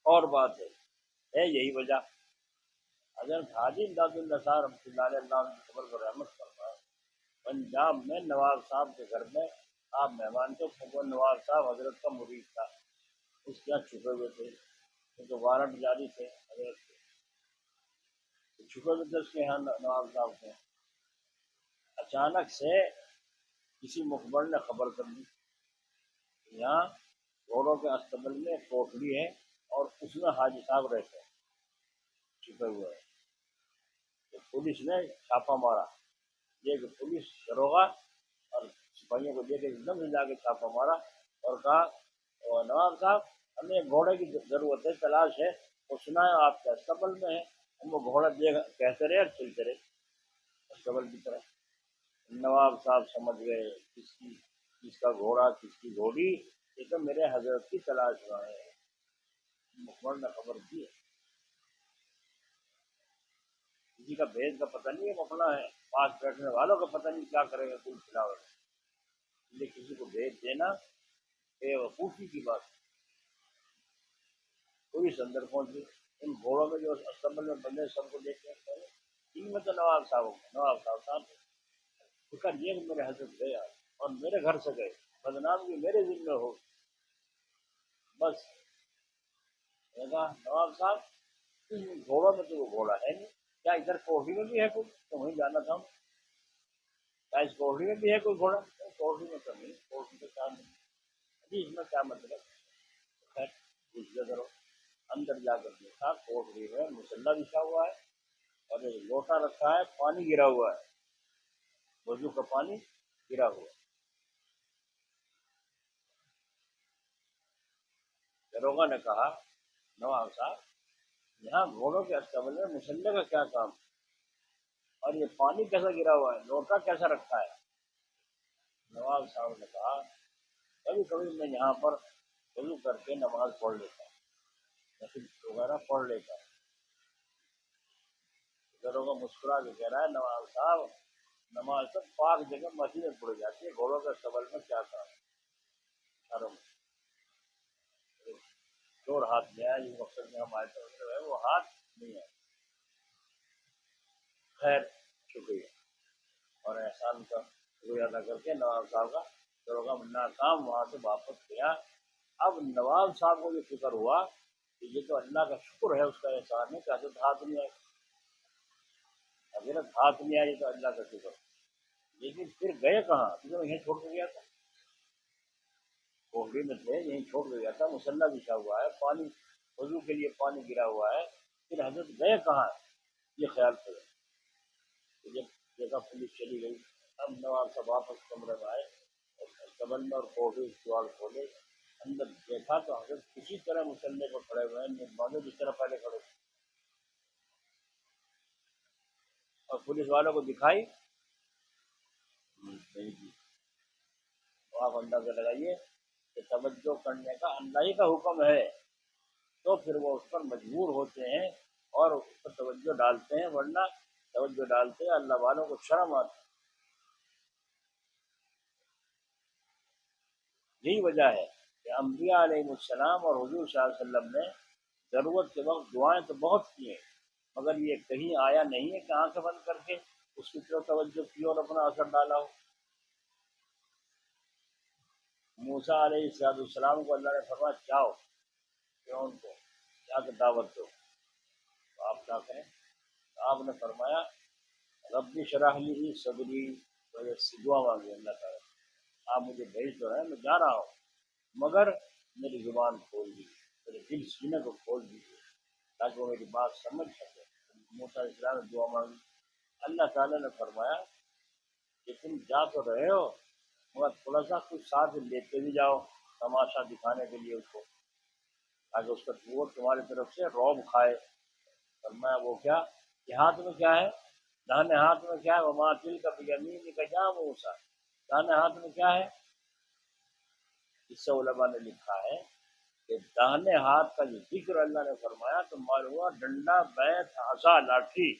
اور بات ہے یہی وجہ۔ حضرت حاجی امداد اللہ صاحب رحمۃ اللہ علیہ، اللہ عنہ کی قبر پر رحمت فرمائے، پنجاب میں نواب صاحب کے گھر میں آپ مہمان تھے، وہ نواب صاحب حضرت کا مرید تھا، اس کے یہاں چھپے ہوئے تھے، کیونکہ وارنٹ جاری تھے حضرت کے، چھپے ہوئے تھے اس کے یہاں نواب صاحب کے۔ اچانک سے کسی مخبر نے خبر کر دی، یہاں گھوڑوں کے استبل میں ایک کوٹڑی ہے اور اس میں حاجی صاحب رہتے ہیں چھپے ہوئے ہیں۔ تو پولیس نے چھاپا مارا، یہ کہ پولیس داروغہ اور سپاہیوں کو دے کے ایک دم سے جا کے چھاپا مارا اور کہا نواب صاحب ہمیں گھوڑے کی ضرورت ہے، تلاش ہے، وہ سنا ہے آپ کے استبل میں ہے۔ ہم وہ گھوڑا کہتے رہے اور چلتے رہے استبل کی طرف۔ نواب صاحب سمجھ گئے کس کا گھوڑا کس کی گھوڑی، یہ تو میرے حضرت کی تلاش میں ہے، مخبر نے خبر دی ہے، کسی کا بھیج کا پتہ نہیں ہے، مفنا ہے، پاس بیٹھنے والوں کا پتہ نہیں کیا کرے گا کوئی کھلاوٹ، اس لیے کسی کو بھیج دینا بے وقوفی کی بات۔ پولیس اندر پہنچی، ان گھوڑوں میں جو استبل میں بندے سب کو دیکھتے ہیں، ان میں تو نواب صاحب فکر یہ کہ میرے حضرت گئے اور میرے گھر سے گئے، بدنام بھی میرے ذمہ ہو۔ بس میں نے کہا نواب صاحب ان گھوڑوں میں تو وہ گھوڑا ہے نہیں، کیا ادھر کوٹھی میں بھی ہے کوئی؟ تو وہیں جانا تھا، کیا اس کوٹھی میں بھی ہے کوئی گھوڑا؟ کوٹھی میں تو نہیں، کوٹھی میں کیا نہیں جی، اس میں کیا مطلب؟ خیر پوچھ کرو۔ اندر جا کر دیکھا کوٹری میں مسلح بچھا ہوا ہے اور ایک لوٹا رکھا ہے، پانی گرا ہوا ہے، وضو کا پانی گرا ہوا ہے۔ داروغہ نے کہا نواب صاحب یہاں گھوڑوں کے استبل میں مسلح کا کیا کام اور یہ پانی کیسا گرا ہوا ہے، لوٹا کیسا رکھا ہے؟ نواب صاحب نے کہا کبھی کبھی میں یہاں پر وضو کر کے نماز پڑھ لیتا ہوں، نفل وغیرہ پڑھ لیتا ہوں۔ داروغہ مسکرا کے کہہ رہا ہے نواب صاحب نماز تو پاک جگہ مسجد میں پڑھ جاتی ہے، گھوڑوں کے استبل میں کیا کام؟ شرم چور ہاتھ میں آیا، جس مقصد میں ہم آئے تھے وہ ہاتھ نہیں آیا۔ خیر شکریہ اور احسان کا شکریہ ادا کر کے نواب صاحب کا داروغہ ناکام وہاں سے واپس گیا۔ اب نواب صاحب کو یہ فکر ہوا کہ یہ تو اللہ کا شکر ہے، اس کا احسان ہے کہ حضرت ہاتھ نہیں آئی، حضرت ہاتھ نہیں آئی تو اللہ کا شکر۔ لیکن پھر گئے کہاں؟ کیونکہ یہیں چھوڑ کے گیا تھا، کوٹری میں تھے، یہیں چھوڑ کے گیا تھا، مسلح بچھا ہوا ہے، پانی وضو کے لیے پانی گرا ہوا ہے، پھر حضرت گئے کہاں؟ یہ خیال کرے۔ جب دیکھا پولیس چلی گئی، اب نواب صاحب واپس کمرے میں آئے اور قبر میں اور کوٹری سوال کھولے، اندر دیکھا تو حضرت کسی طرح مسلح پر کھڑے ہوئے ہیں، مانو جس طرح پہلے کھڑے تھے، اور پولیس والوں کو دکھائی نہیں دی۔ تو آپ اندازہ لگائیے کہ توجہ کرنے کا اللہ ہی کا حکم ہے تو پھر وہ اس پر مجبور ہوتے ہیں اور اس پر توجہ ڈالتے ہیں، ورنہ توجہ ڈالتے ہیں اللہ والوں کو شرم آتی ہے۔ یہی وجہ ہے کہ انبیاء علیہ السلام اور حضور صلی اللہ علیہ وسلم نے ضرورت کے وقت دعائیں تو بہت کی ہیں، مگر یہ کہیں آیا نہیں ہے کہ آنکھیں بند کر کے اس کی طرف توجہ کی اور اپنا اثر ڈالا ہو۔ موسیٰ علیہ السلام کو اللہ نے فرمایا جاؤ فرعون کو جا کے دعوت دو، تو آپ کیا کریں؟ آپ نے فرمایا رب اشرح لی صدری، تو یہ دعا مانگی اللہ تعالیٰ، آپ مجھے بھیج دو ہے، میں جا رہا ہوں، مگر میری زبان کھول دیجیے، میرے دل سینے کو کھول دیجیے تاکہ وہ میری بات سمجھ سکے۔ موسیٰ علیہ السلام نے دعا مانگی، اللہ تعالیٰ نے فرمایا کہ تم جا تو رہے ہو مگر تھوڑا سا کچھ ساتھ لیتے بھی جاؤ، تماشا دکھانے کے لیے اس کو، تاکہ اس کا وہ تمہاری طرف سے رعب کھائے۔ فرمایا وہ کیا؟ کہ ہاتھ میں کیا ہے؟ داہنے ہاتھ میں کیا ہے؟ وما تلک بیمینک یا موسیٰ، داہنے ہاتھ میں کیا ہے؟ اس سے علماء نے لکھا ہے کہ داہنے ہاتھ کا جو ذکر اللہ نے فرمایا تو معلوم ہوا ڈنڈا، بیت، عصا، لاٹھی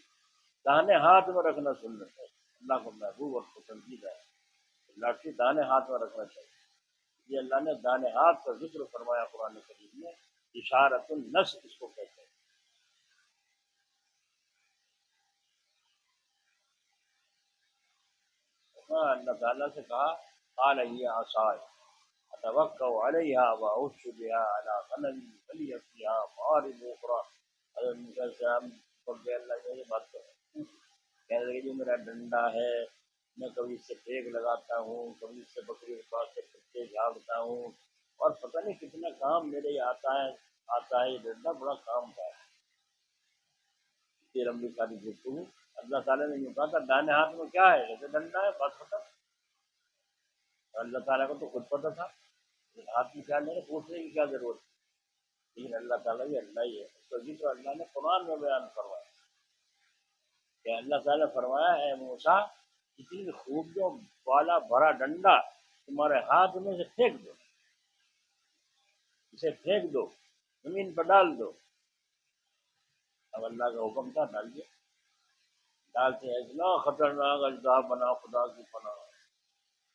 داہنے ہاتھ میں رکھنا سنت ہے، اللہ کو محبوب اور پسندیدہ ہے، لاٹھی داہنے ہاتھ میں رکھنا چاہیے۔ یہ اللہ نے داہنے ہاتھ کا ذکر فرمایا قرآن کریم میں، اشارت النس اس کو کہتے ہیں۔ اللہ تعالیٰ سے کہا قال هي عصاي اتوکا علیها واعوذ بها على غنمی ولی فیها مآرب اخرى۔ حضرت موسیٰ علیہ السلام کو کہ اللہ سے یہ بات کرو، کہنے لگے جو میرا ڈنڈا ہے میں کبھی اس سے پھینک لگاتا ہوں، کبھی اس سے بکری کے پاس سے کتے جھاڑتا ہوں، اور پتہ نہیں کتنا کام میرے یہ آتا ہے یہ ڈنڈا بڑا کام کا ہے۔ یہ لمبی ساری گفتگو اللہ تعالیٰ نے یہ کہا تھا دائیں ہاتھ میں کیا ہے، جیسے ڈنڈا ہے بات ختم۔ اللہ تعالیٰ کو تو خود پتہ تھا ہاتھ میں کیا لینا، پوچھنے کی کیا ضرورت ہے، لیکن اللہ تعالیٰ یہ اللہ ہی ہے۔ اس کو ذکر اللہ نے قرآن میں بیان کروایا کہ اللہ تعالیٰ نے فرمایا اے موسیٰ اتنی خوب جو والا بھرا ڈنڈا تمہارے ہاتھ میں سے پھینک دو، اسے پھینک دو، زمین پر ڈال دو۔ اب اللہ کا حکم تھا ڈال دیا، ڈالتے اتنا خطرناک اجزاء بنا خدا کی پناہ،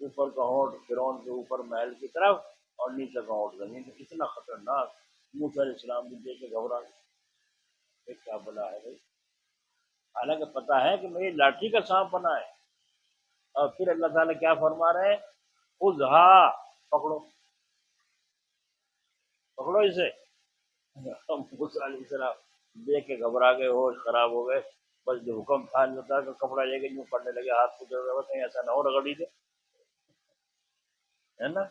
اوپر کا ہونٹ فرعون کے اوپر محل کی طرف اور نیچے کا ہونٹ زمین، اتنا خطرناک۔ موسیٰ علیہ السلام بھی دیکھ کے گھبرا گئے، کیا بلا ہے بھائی، حالانکہ پتہ ہے کہ میری لاٹھی کا سانپ بنا ہے۔ اور پھر اللہ تعالیٰ کیا فرما رہے ہیں، خذھا پکڑو، پکڑو اسے۔ موسیٰ علیہ السلام دیکھ کے گھبرا گئے، ہوش خراب ہو گئے، بس جو حکم تھا اللہ تعالیٰ کا کپڑا لے کے یوں پڑنے لگے، ہاتھ کو جو کہیں ایسا نہ ہو رگڑی دے، ہے نا،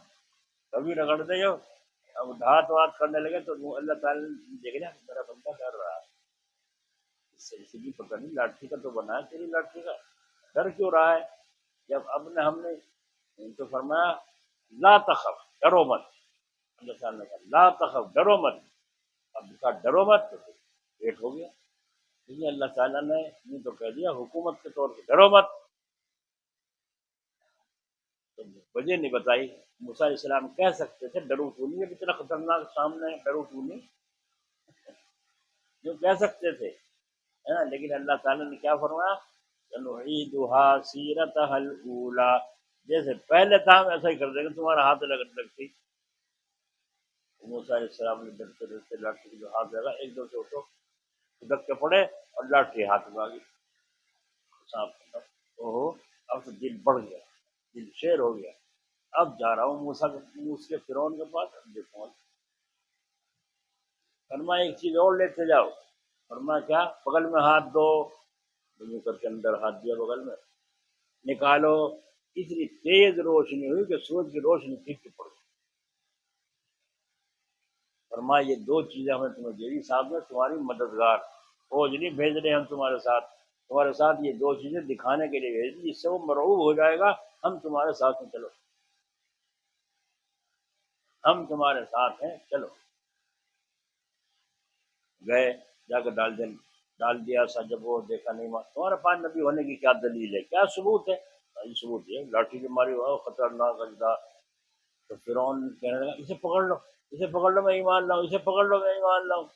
کبھی رگڑتے ہو۔ اب دھات وات کرنے لگے تو اللہ تعالیٰ نے دیکھ لیا میرا بندہ ڈر رہا ہے، اس سے اسی کی پکڑ نہیں، لاٹھی کا تو بنا ہے تیری لاٹھی کا، ڈر کیوں رہا ہے؟ جب ہم نے تو فرمایا لا تخف ڈرو مت، اللہ تعالیٰ نے کہا لا تخف ڈرو مت، اب کہا ڈرو مت تو پیٹ ہو گیا، لیکن اللہ تعالیٰ نے یہ تو کہہ دیا حکومت کے طور پہ ڈرو مت، تو وجہ نہیں بتائی۔ موسیٰ علیہ السلام کہہ سکتے تھے ڈرو تو نہیں، اب اتنا خطرناک سامنے ڈرو تو نہیں، جو کہہ سکتے تھے، لیکن اللہ تعالیٰ نے کیا فرمایا سنعیدها سیرتها الاولی، جیسے پہلے تھا ہم ایسا ہی کر دیں گے، تمہارا ہاتھ لگتی۔ موسیٰ علیہ السلام نے ڈرتے ڈرتے لاٹھی کو جو ہاتھ لگا، ایک دو سے اٹھو دھک کے پڑے اور لاٹھی ہاتھ میں آ گئی، سانپ ختم۔ اوہو اب تو دل بڑھ گیا، دل شیر ہو گیا، اب جا رہا ہوں موسیٰ کے فرعون کے پاس، اب دیکھوں فرمایا ایک چیز اور لیتے جاؤ، فرمایا کیا، بغل میں ہاتھ دو، یوں کر کے اندر ہاتھ دیا بغل میں، نکالو، اتنی تیز روشنی ہوئی کہ سورج کی روشنی پھینک کے پڑ گئی۔ فرمایا یہ دو چیزیں ہمیں تمہیں دے دی، ساتھ میں تمہاری مددگار، فوج نہیں بھیج رہے ہم تمہارے ساتھ یہ دو چیزیں دکھانے کے لیے بھیج دی، جس سے وہ مرعوب ہو جائے گا، ہم تمہارے ساتھ ہیں چلو، ہم تمہارے ساتھ ہیں چلو۔ گئے جا کے ڈال دیا سا، جب وہ دیکھا نہیں ماں تمہارے پاس نبی ہونے کی کیا دلیل ہے، کیا ثبوت ہے؟ یہ ثبوت ہے لاٹھی کی ماری ہوا خطرناک اجزاء۔ تو فرعون کہنے لگا اسے پکڑ لو، اسے پکڑ لو میں ایمان لاؤں، اسے پکڑ لو میں ایمان لاؤں۔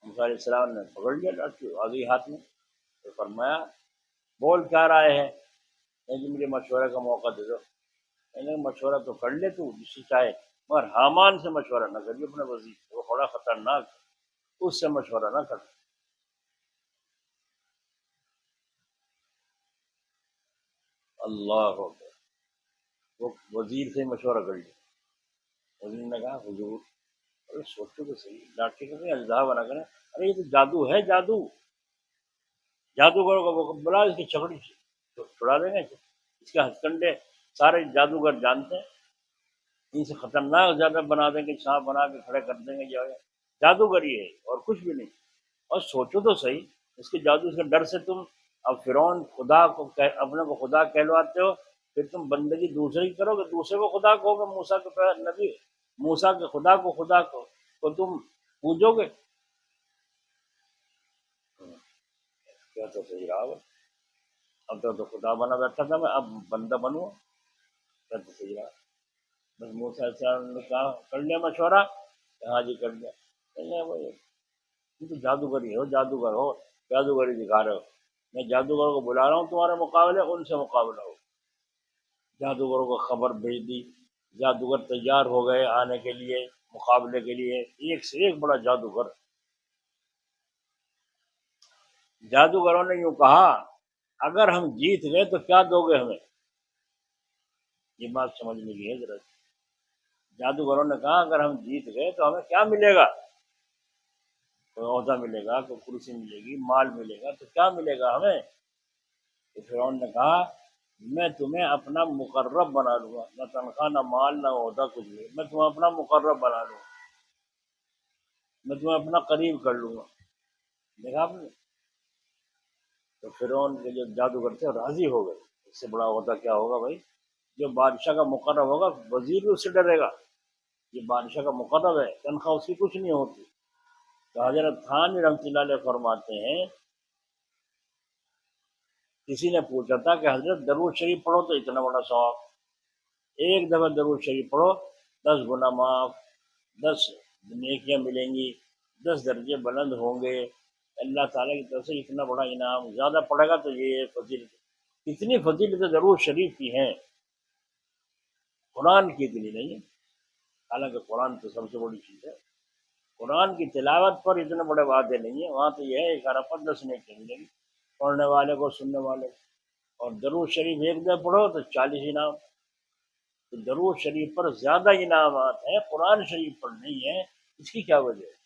موسیٰ علیہ السلام نے پکڑ لیا لاٹھی، آ گئی ہاتھ میں، تو فرمایا بول کیا رائے ہے، کہ مجھے مشورے کا موقع دے دو۔ میں مشورہ تو کر لے تو جس سے چاہے، مگر حامان سے مشورہ نہ کریے، اپنے وزیر سے، وہ بڑا خطرناک ہے، اس سے مشورہ نہ کر۔ اللہ اکبر، وہ وزیر سے مشورہ کر لیا، وزیر نے کہا حضور ارے سوچو تو صحیح، لاٹھی کو نہیں اجزا بنا کریں، ارے یہ تو جادو ہے، جادوگر کو بلا اس کی چھکڑی چھڑا دیں گے، اس کے ہتھ کنڈے سارے جادوگر جانتے ہیں، ان سے خطرناک زیادہ بنا دیں گے، سانپ بنا کے کھڑے کر دیں گے، جادوگری ہے اور کچھ بھی نہیں۔ اور سوچو تو صحیح، اس کے جادو کے ڈر سے تم اب فرعون خدا کو اپنے کو خدا کہلواتے ہو، پھر تم بندگی دوسرے کی کرو گے، دوسرے کو خدا کہو گے، موسیٰ کے نبی موسیٰ کے خدا کو تم پوجو گے، کیا تو صحیح رہا وہ، اب تو خدا بنا بیٹھا تھا میں، اب بندہ بنوں، کیا تو صحیح رہا۔ بس موسیٰ علیہ السلام نے کہا کر لیا مشورہ، ہاں جی کر لیا، وہ تو جادوگری ہو، جادوگری دکھا رہے ہو، میں جادوگر کو بلا رہا ہوں تمہارے مقابلے، ان سے مقابلہ ہو۔ جادوگروں کو خبر بھیج دی، جادوگر تیار ہو گئے آنے کے لیے، مقابلے کے لیے ایک سے ایک بڑا جادوگر. جادوگروں نے یوں کہا اگر ہم جیت گئے تو کیا دو گے ہمیں؟ یہ بات سمجھنے کی ہے ذرا. جادوگروں نے کہا اگر ہم جیت گئے تو ہمیں کیا ملے گا؟ کوئی عہدہ ملے گا، کوئی کرسی ملے گی، مال ملے گا، تو کیا ملے گا ہمیں؟ تو فرعون نے کہا میں تمہیں اپنا مقرب بنا لوں گا، نہ تنخواہ نہ مال نہ عہدہ کچھ نہیں، میں تمہیں اپنا مقرب بنا لوں گا، میں تمہیں اپنا قریب کر لوں گا. دیکھا آپ نے؟ تو فرعون کے جو جادوگر تھے راضی ہو گئے. اس سے بڑا عہدہ کیا ہوگا بھائی؟ جو بادشاہ کا مقرب ہوگا وزیر بھی اس سے ڈرے گا. یہ بادشاہ کا مقرب ہے، تنخواہ اس کی کچھ نہیں ہوتی. تو حضرت تھانوی رحمۃ اللہ علیہ فرماتے ہیں کسی نے پوچھا تھا کہ حضرت درود شریف پڑھو تو اتنا بڑا ثواب، ایک دفعہ درود شریف پڑھو 10 گنا معاف، 10 نیکیاں ملیں گی، 10 درجے بلند ہوں گے اللہ تعالیٰ کی طرف سے، اتنا بڑا انعام. زیادہ پڑھے گا تو یہ فضیلت. اتنی فضیلت درود شریف کی ہیں، قرآن کی اتنی نہیں ہے. حالانکہ قرآن تو سب سے بڑی چیز ہے. قرآن کی تلاوت پر اتنے بڑے وعدے نہیں ہیں. وہاں تو یہ ہے 11 پر 10 نیکیاں ملیں گی پڑھنے والے کو، سننے والے کو. اور درود شریف ایک دفعہ پڑھو تو 40 انعام. تو درود شریف پر زیادہ انعامات ہیں، قرآن شریف پر نہیں ہے. اس کی کیا وجہ ہے؟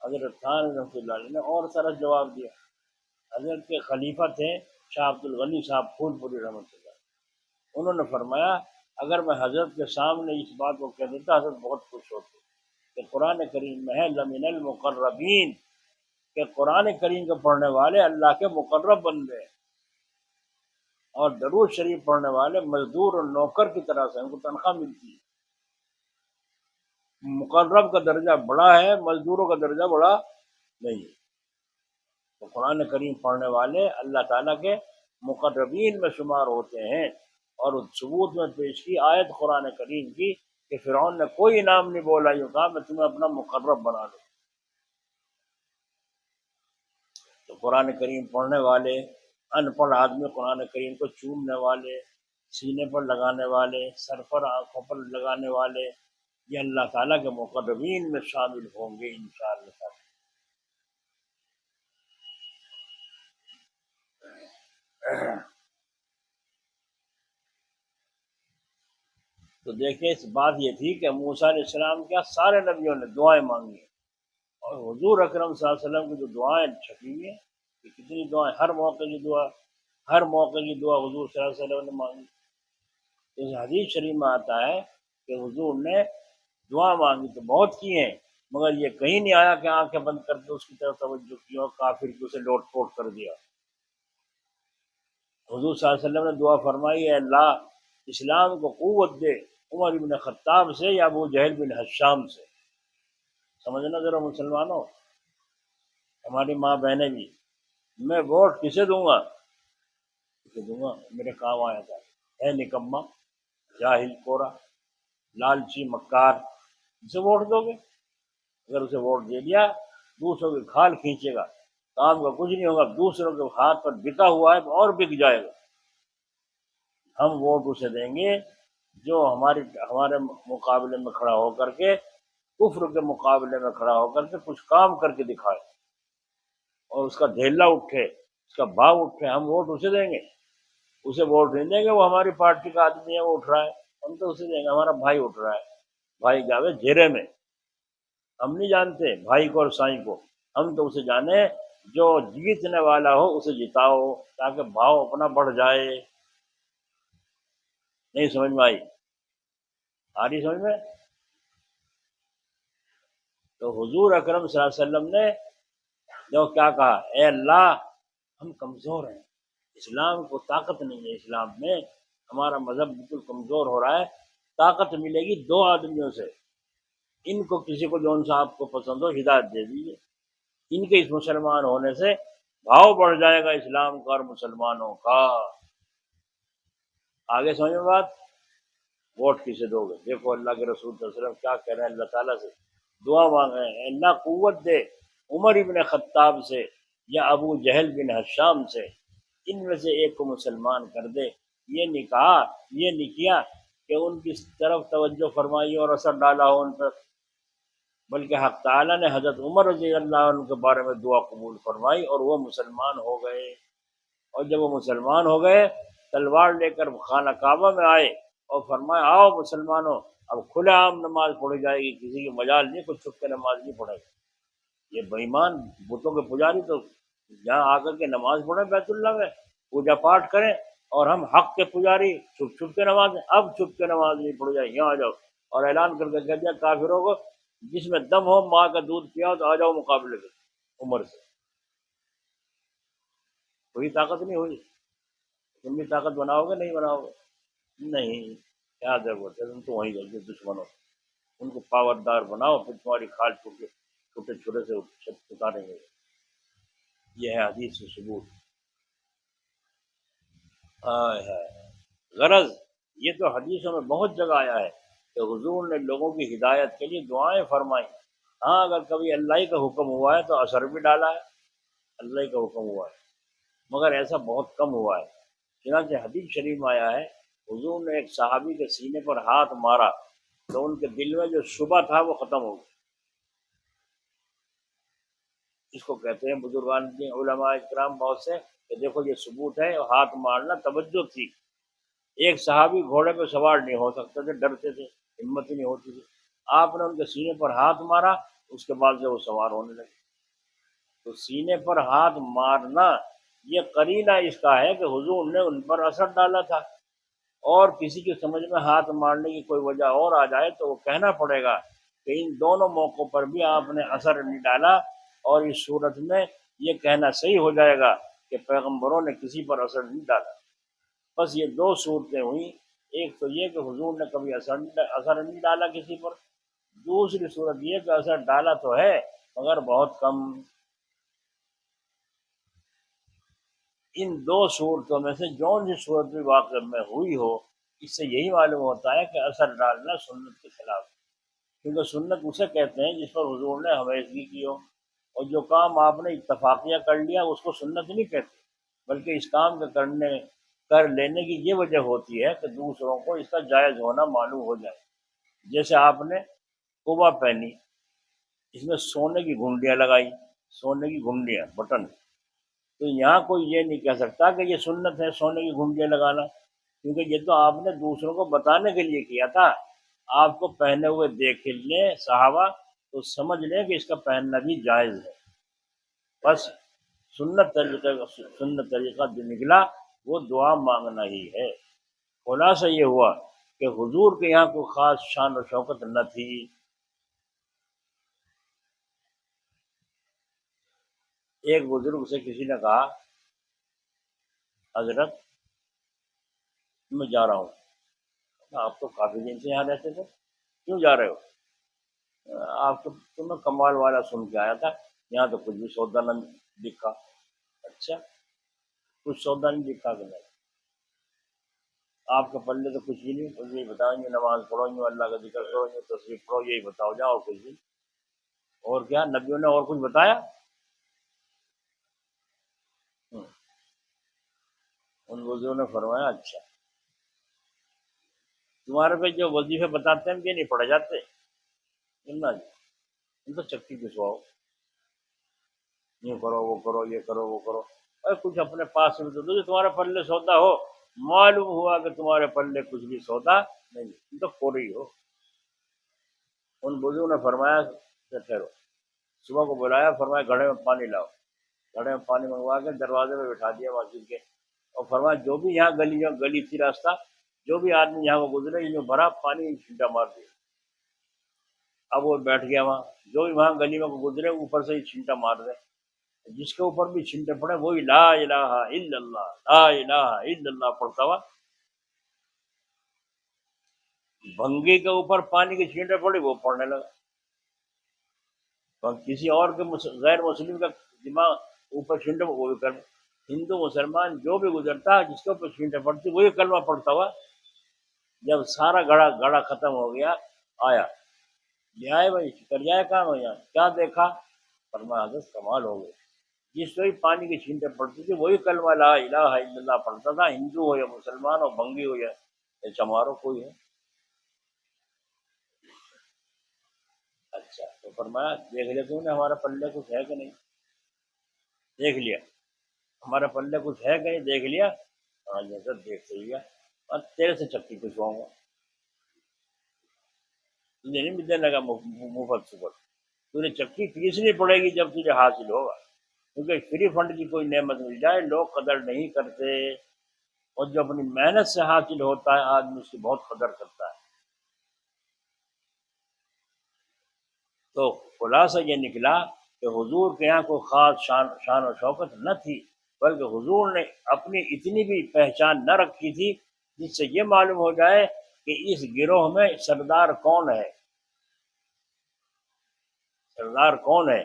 حضرت خان رحمۃ اللہ علیہ نے اور سارا جواب دیا. حضرت کے خلیفہ تھے شاہ عبد الغنی صاحب پھول پوری رحمۃ اللہ، انہوں نے فرمایا اگر میں حضرت کے سامنے اس بات کو کہہ دیتا حضرت بہت خوش ہوتے کہ قرآن کریم میں ہے لمن المقربین، کہ قرآن کریم کے پڑھنے والے اللہ کے مقرب بندے، اور درود شریف پڑھنے والے مزدور اور نوکر کی طرح سے ان کو تنخواہ ملتی ہے. مقرب کا درجہ بڑا ہے، مزدوروں کا درجہ بڑا نہیں ہے. تو قرآن کریم پڑھنے والے اللہ تعالیٰ کے مقربین میں شمار ہوتے ہیں. اور اس ثبوت میں پیش کی آیت قرآن کریم کی کہ فرعون نے کوئی انعام نہیں بولا، یوں کہا میں تمہیں اپنا مقرب بنا لوں. تو قرآن کریم پڑھنے والے، ان پڑھ آدمی قرآن کریم کو چومنے والے، سینے پر لگانے والے، سر پر آنکھوں پر لگانے والے، یہ اللہ تعالیٰ کے مقربین میں شامل ہوں گے انشاءاللہ. تو دیکھیں اس بات یہ تھی کہ موسیٰ علیہ السلام کیا سارے نبیوں نے دعائیں مانگی، اور حضور اکرم صلی اللہ علیہ وسلم کی جو دعائیں چھپی ہوئی ہیں کہ کتنی دعائیں، ہر موقع کی دعا، ہر موقع کی دعا حضور صلی اللہ علیہ وسلم نے مانگی. اس حدیث شریف میں آتا ہے کہ حضور نے دعا مانگی تو بہت کی ہیں، مگر یہ کہیں نہیں آیا کہ آنکھیں بند کر کے اس کی طرف توجہ کی اور کافر کی اسے لوٹ پوٹ کر دیا. حضور صلی اللہ علیہ وسلم نے دعا فرمائی ہے اللہ اسلام کو قوت دے عمر بن خطاب سے یا ابو جہل بن حشام سے. سمجھنا ذرا مسلمانوں، ہماری ماں بہنیں بھی، میں ووٹ کسے دوں گا؟ کسے دوں گا میرے کام آیا تھا، ہے نکما، جاہل، کورا، لالچی، مکار، اسے ووٹ دو گے؟ اگر اسے ووٹ دے دیا دوسروں کی کھال کھینچے گا، کام کا کچھ نہیں ہوگا، دوسروں کے ہاتھ پر بکا ہوا ہے اور بک جائے گا. ہم ووٹ اسے دیں گے جو ہمارے مقابلے میں کھڑا ہو کر کے، کفر کے مقابلے میں کھڑا ہو کر کے کچھ کام کر کے دکھائے اور اس کا دھیلا اٹھے، اس کا بھاؤ اٹھے. ہم ووٹ اسے دیں گے. اسے ووٹ نہیں دیں گے وہ ہماری پارٹی کا آدمی ہے، وہ اٹھ رہا ہے، ہم تو اسے دیں گے ہمارا بھائی اٹھ رہا ہے. بھائی جاوے جھیرے میں، ہم نہیں جانتے بھائی کو اور سائیں کو، ہم تو اسے جانے جو جیتنے والا ہو اسے جتاؤ تاکہ بھاؤ اپنا بڑھ جائے. نہیں سمجھ میں آئی؟ آ رہی سمجھ میں؟ تو حضور اکرم صلی اللہ علیہ وسلم نے جو کیا کہا، اے اللہ ہم کمزور ہیں، اسلام کو طاقت نہیں ہے، اسلام میں ہمارا مذہب بالکل کمزور ہو رہا ہے، طاقت ملے گی 2 آدمیوں سے، ان کو کسی کو جون سا آپ کو پسند ہو ہدایت دے دیجیے، ان کے اس مسلمان ہونے سے بھاؤ بڑھ جائے گا اسلام کا اور مسلمانوں کا. آگے سمجھ میں بات؟ ووٹ کسے دو گے؟ دیکھو اللہ کے رسول صلی اللہ علیہ وسلم کیا کہہ رہے ہیں، اللہ تعالیٰ سے دعا مانگ رہے ہیں اللہ قوت دے عمر ابن خطاب سے یا ابو جہل بن حشام سے، ان میں سے ایک کو مسلمان کر دے. یہ نہیں کہا، یہ نہیں کیا کہ ان کی طرف توجہ فرمائی اور اثر ڈالا ہو ان پر، بلکہ حق تعالیٰ نے حضرت عمر رضی اللہ عنہ کے بارے میں دعا قبول فرمائی اور وہ مسلمان ہو گئے۔ اور جب وہ مسلمان ہو گئے، تلوار لے کر خانہ کعبہ میں آئے اور فرمایا آؤ مسلمانوں، اب کھلے عام نماز پڑھی جائے گی، کسی کی مجال نہیں، کچھ چھپ کے نماز نہیں پڑھے گی۔ یہ بے ایمان بتوں کے پجاری تو یہاں آ کر کے نماز پڑھیں بیت اللہ میں، پوجا پاٹ کریں، اور ہم حق کے پجاری چھپ چھپ کے نماز، اب چھپ کے نماز نہیں پڑھ جائے، یہاں آ جاؤ، اور اعلان کر کے کہہ دیا کافروں کو جس میں دم ہو ماں کا دودھ پیا ہو تو آ جاؤ مقابلے کے عمر سے۔ کوئی طاقت نہیں ہوئی، تم بھی طاقت بناؤ گے نہیں بناؤ گے؟ نہیں، کیا ضرورت ہے، تم تو وہیں جاؤ دشمنوں، ان کو پاوردار بناؤ، پھر تمہاری کھال چھوٹے چھوٹے سے اتاریں گے۔ یہ ہے حدیث سے ثبوت۔ ہائے ہائے، غرض یہ تو حدیثوں میں بہت جگہ آیا ہے کہ حضور نے لوگوں کی ہدایت کے لیے دعائیں فرمائیں۔ ہاں اگر کبھی اللہ ہی کا حکم ہوا ہے تو اثر بھی ڈالا ہے، اللہ ہی کا حکم ہوا ہے، مگر ایسا بہت کم ہوا ہے۔ چنانچہ حدیث شریف میں آیا ہے حضور نے ایک صحابی کے سینے پر ہاتھ مارا تو ان کے دل میں جو شبہ تھا وہ ختم ہو گیا۔ اس کو کہتے ہیں بزرگان کی علماء اکرام بہت سے کہ دیکھو یہ ثبوت ہے، ہاتھ مارنا توجہ تھی۔ ایک صحابی گھوڑے پہ سوار نہیں ہو سکتے تھے، ڈرتے تھے، ہمت ہی نہیں ہوتی تھی، آپ نے ان کے سینے پر ہاتھ مارا، اس کے بعد سے وہ سوار ہونے لگے۔ تو سینے پر ہاتھ مارنا یہ قرینہ اس کا ہے کہ حضور نے ان پر اثر ڈالا تھا، اور کسی کی سمجھ میں ہاتھ مارنے کی کوئی وجہ اور آ جائے تو وہ کہنا پڑے گا کہ ان دونوں موقعوں پر بھی آپ نے اثر نہیں ڈالا، اور اس صورت میں یہ کہنا صحیح ہو جائے گا کہ پیغمبروں نے کسی پر اثر نہیں ڈالا۔ بس یہ دو صورتیں ہوئیں، ایک تو یہ کہ حضور نے کبھی اثر نہیں ڈالا کسی پر، دوسری صورت یہ کہ اثر ڈالا تو ہے مگر بہت کم۔ ان دو صورتوں میں سے جون سی صورت بھی واقع میں ہوئی ہو، اس سے یہی معلوم ہوتا ہے کہ اثر ڈالنا سنت کے خلاف ہے، کیونکہ سنت اسے کہتے ہیں جس پر حضور نے ہمیشگی کی ہو، اور جو کام آپ نے اتفاقیہ کر لیا اس کو سنت نہیں کہتے، بلکہ اس کام کے کر لینے کی یہ وجہ ہوتی ہے کہ دوسروں کو اس کا جائز ہونا معلوم ہو جائے۔ جیسے آپ نے قبا پہنی، اس میں سونے کی گھنڈیاں لگائی، سونے کی گھنڈیاں بٹن، تو یہاں کوئی یہ نہیں کہہ سکتا کہ یہ سنت ہے سونے کی گھنڈیاں لگانا، کیونکہ یہ تو آپ نے دوسروں کو بتانے کے لیے کیا تھا۔ آپ کو پہنے ہوئے دیکھ لیں صحابہ تو سمجھ لیں کہ اس کا پہننا بھی جائز ہے، بس سنت طریقہ جو نکلا وہ دعا مانگنا ہی ہے۔ خلاصہ یہ ہوا کہ حضور کے یہاں کوئی خاص شان و شوکت نہ تھی۔ ایک بزرگ سے کسی نے کہا حضرت میں جا رہا ہوں، آپ تو کافی دن سے یہاں رہتے تھے، کیوں جا رہے ہو؟ آپ کو تمہیں کمال والا سن کے آیا تھا، یہاں تو کچھ بھی سودا نہ دکھا۔ اچھا، کچھ سودا نہیں دکھا کہ نہیں؟ آپ کے پلے تو کچھ بھی نہیں، کچھ یہی بتائیں گے نماز پڑھو گے، اللہ کا ذکر کرو گے، تصویر پڑھو، یہی بتاؤ جاؤ، اور کچھ بھی؟ اور کیا نبیوں نے اور کچھ بتایا؟ ان بزرگوں نے فرمایا اچھا تمہارے پہ جو وظیفے بتاتے ہیں یہ نہیں پڑھے جاتے؟ سننا جی، ان تو چکی پسواؤ، یہ کرو وہ کرو، یہ کرو وہ کرو، اور کچھ اپنے پاس میں تو دو جو تمہارے پلے سودا ہو۔ معلوم ہوا کہ تمہارے پلے کچھ بھی سودا نہیں، تم تو کوری ہو۔ ان بزرگوں نے فرمایا کہ ٹھہرو، صبح کو بلایا، فرمایا گھڑے میں پانی لاؤ، گھڑے میں پانی منگوا کے دروازے میں بٹھا دیا مسجد کے، اور فرمایا جو بھی یہاں گلی تھی راستہ، جو بھی آدمی یہاں کو گزرے یہ جو بھرا پانی چھینٹا مار دیا۔ اب وہ بیٹھ گیا وہاں، جو بھی وہاں گلی میں گزرے اوپر سے ہی چھینٹا مار دے، جس کے اوپر بھی چھینٹے پڑے وہی لا الہ الا اللہ، لا الہ الا اللہ پڑھتا ہوا۔ بھنگی کے اوپر پانی کی چھینٹے پڑی، وہ پڑھنے لگا، اور کسی اور کے غیر مسلم کا دماغ اوپر چھینٹے وہ بھی کر، ہندو مسلمان جو بھی گزرتا جس کے اوپر چھینٹے پڑتی وہی کلمہ پڑھتا ہوا۔ جب سارا گڑا ختم ہو گیا، آیا لے آئے بھائی کر جائے کام ہے، یہاں کیا دیکھا؟ فرمایا حضرت کمال ہو گئے، جس سے پانی کی چھینٹیں پڑتی تھی وہی کلمہ لا الہ الا اللہ پڑھتا تھا، ہندو ہو یا مسلمان ہو، بنگی ہو یا چمارو کوئی ہے۔ فرمایا دیکھ لیا تو نے ہمارا پلے کچھ ہے کہ نہیں؟ دیکھ لیا ہمارا پلے کچھ ہے کہ نہیں؟ دیکھ لیا؟ ہاں یہ سر دیکھ لیا، اور تیرے سے چکی پچھواؤں گا، تجھے نہیں دینے لگا مفت سفر، تجھے چکی پیسنی پڑے گی جب تجھے حاصل ہوگا، کیونکہ فری فنڈ کی کوئی نعمت مل جائے لوگ قدر نہیں کرتے، اور جو اپنی محنت سے حاصل ہوتا ہے آدمی اس کی بہت قدر کرتا ہے۔ تو خلاصہ یہ نکلا کہ حضور کے یہاں کوئی خاص شان و شوکت نہ تھی، بلکہ حضور نے اپنی اتنی بھی پہچان نہ رکھی تھی جس سے یہ معلوم ہو جائے کہ اس گروہ میں سردار کون ہے، سردار کون ہے،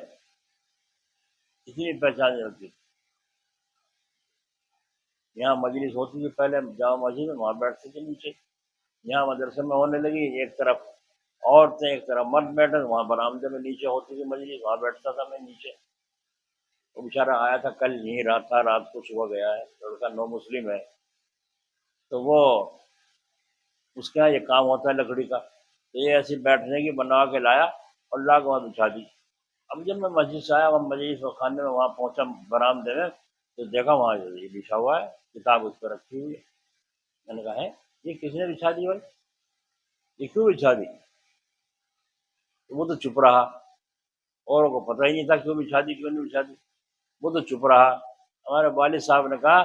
اتنی پہچان نہیں رکھی تھی۔ یہاں مجلس ہوتی تھی پہلے جامع مسجد میں، وہاں بیٹھتے تھے نیچے، یہاں مدرسے میں ہونے لگی ایک طرف عورتیں ایک طرف مرد بیٹھے، وہاں برآمدے میں نیچے ہوتی تھی مجلس، وہاں بیٹھتا تھا میں نیچے۔ وہ بیچارہ آیا تھا کل یہیں رات تھا، رات کو صبح گیا ہے، لڑکا نو مسلم ہے، تو وہ اس کے یہاں یہ کام ہوتا ہے لکڑی کا، تو یہ ایسی بیٹھنے کی بنا کے لایا اور لا کے وہاں بچھا دی۔ اب جب میں مسجد سے آیا، وہاں مجلس و خانے میں وہاں پہنچا برآمدے میں، تو دیکھا وہاں یہ بچھا ہوا ہے، کتاب اس پر رکھی ہوئی ہے۔ میں نے کہا ہے یہ کس نے بچھا دی بھائی، یہ کیوں بچھا دی؟ تو وہ تو چپ رہا، اوروں کو پتہ ہی نہیں تھا کیوں بچھا دی کیوں نہیں بچھا دی، وہ تو چپ رہا۔ ہمارے والد صاحب نے کہا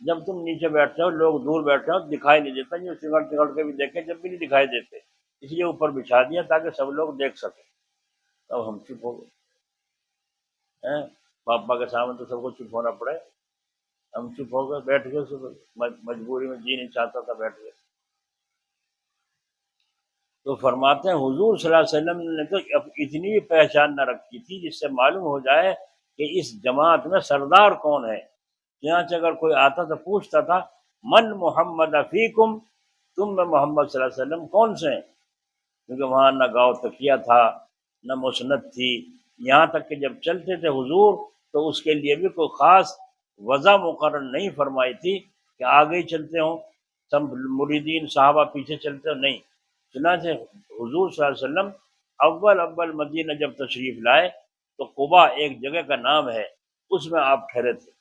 جب تم نیچے بیٹھتے ہو لوگ دور بیٹھتے ہو دکھائی نہیں دیتا، جو سگڑ سگڑ کے بھی دیکھیں جب بھی نہیں دکھائی دیتے، اس لیے اوپر بچھا دیا تاکہ سب لوگ دیکھ سکیں۔ اب ہم چپ ہو گئے، پاپا کے سامنے تو سب کو چپ ہونا پڑے، ہم چپ ہو گئے، بیٹھ گئے، صبح مجبوری میں جی نہیں چاہتا تھا، بیٹھ گئے۔ تو فرماتے ہیں حضور صلی اللہ علیہ وسلم نے تو اتنی بھی پہچان نہ رکھی تھی جس سے معلوم ہو جائے کہ اس جماعت میں سردار کون ہے، چنانچہ اگر کوئی آتا تو پوچھتا تھا من محمد فیکم، تم میں محمد صلی اللہ علیہ وسلم کون سے ہیں، کیونکہ وہاں نہ گاؤ تکیہ تھا نہ مسند تھی، یہاں تک کہ جب چلتے تھے حضور تو اس کے لیے بھی کوئی خاص وضع مقرر نہیں فرمائی تھی کہ آگے ہی چلتے ہوں سب مریدین صحابہ پیچھے چلتے ہوں، نہیں۔ چنانچہ حضور صلی اللہ علیہ وسلم اول مدینہ جب تشریف لائے تو قبا ایک جگہ کا نام ہے، اس میں آپ ٹھہرے تھے۔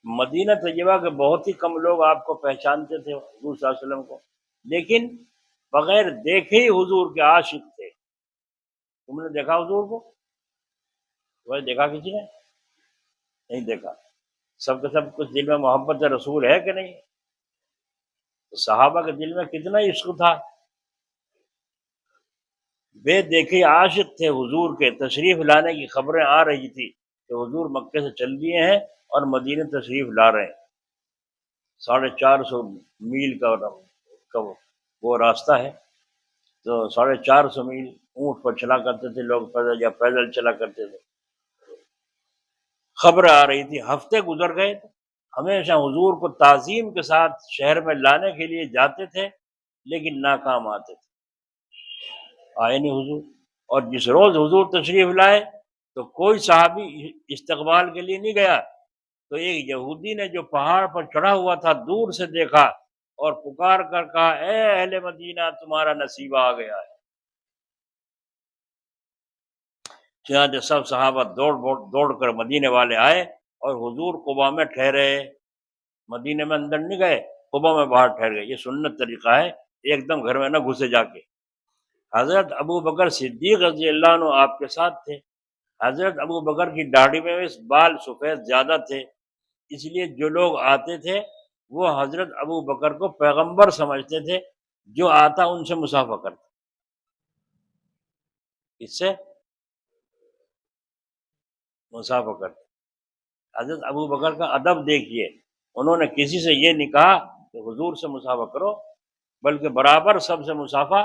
مدینہ طیبہ کے بہت ہی کم لوگ آپ کو پہچانتے تھے حضور صلی اللہ علیہ وسلم کو، لیکن بغیر دیکھے ہی حضور کے عاشق تھے۔ تم نے دیکھا حضور کو؟ وہ دیکھا کسی نے؟ نہیں دیکھا۔ سب کے سب کچھ دل میں محبت رسول ہے کہ نہیں؟ تو صحابہ کے دل میں کتنا عشق تھا، بے دیکھے عاشق تھے حضور کے۔ تشریف لانے کی خبریں آ رہی تھی کہ حضور مکے سے چل دیے ہیں اور مدینہ تشریف لا رہے ہیں، 450 میل کا وہ راستہ ہے، تو 450 میل اونٹ پر چلا کرتے تھے لوگ، پیدل یا پیدل چلا کرتے تھے۔ خبریں آ رہی تھی، ہفتے گزر گئے، ہمیشہ حضور کو تعظیم کے ساتھ شہر میں لانے کے لیے جاتے تھے لیکن ناکام آتے تھے، آئے نہیں حضور۔ اور جس روز حضور تشریف لائے تو کوئی صحابی استقبال کے لیے نہیں گیا، تو ایک یہودی نے جو پہاڑ پر چڑھا ہوا تھا دور سے دیکھا اور پکار کر کہا اے اہل مدینہ تمہارا نصیب آ گیا ہے۔ چنانچہ سب صحابہ دوڑ کر مدینے والے آئے اور حضور قبا میں ٹھہرے، مدینے میں اندر نہیں گئے، قبا میں باہر ٹھہر گئے۔ یہ سنت طریقہ ہے، ایک دم گھر میں نہ گھسے جا کے۔ حضرت ابو بکر صدیق رضی اللہ عنہ آپ کے ساتھ تھے۔ حضرت ابو بکر کی داڑھی میں بال سفید زیادہ تھے، اس لیے جو لوگ آتے تھے وہ حضرت ابو بکر کو پیغمبر سمجھتے تھے، جو آتا ان سے مصافحہ کرتا۔ اس سے مصافحہ کرتا۔ حضرت ابو بکر کا ادب دیکھیے، انہوں نے کسی سے یہ نہیں کہا کہ حضور سے مصافحہ کرو، بلکہ برابر سب سے مصافحہ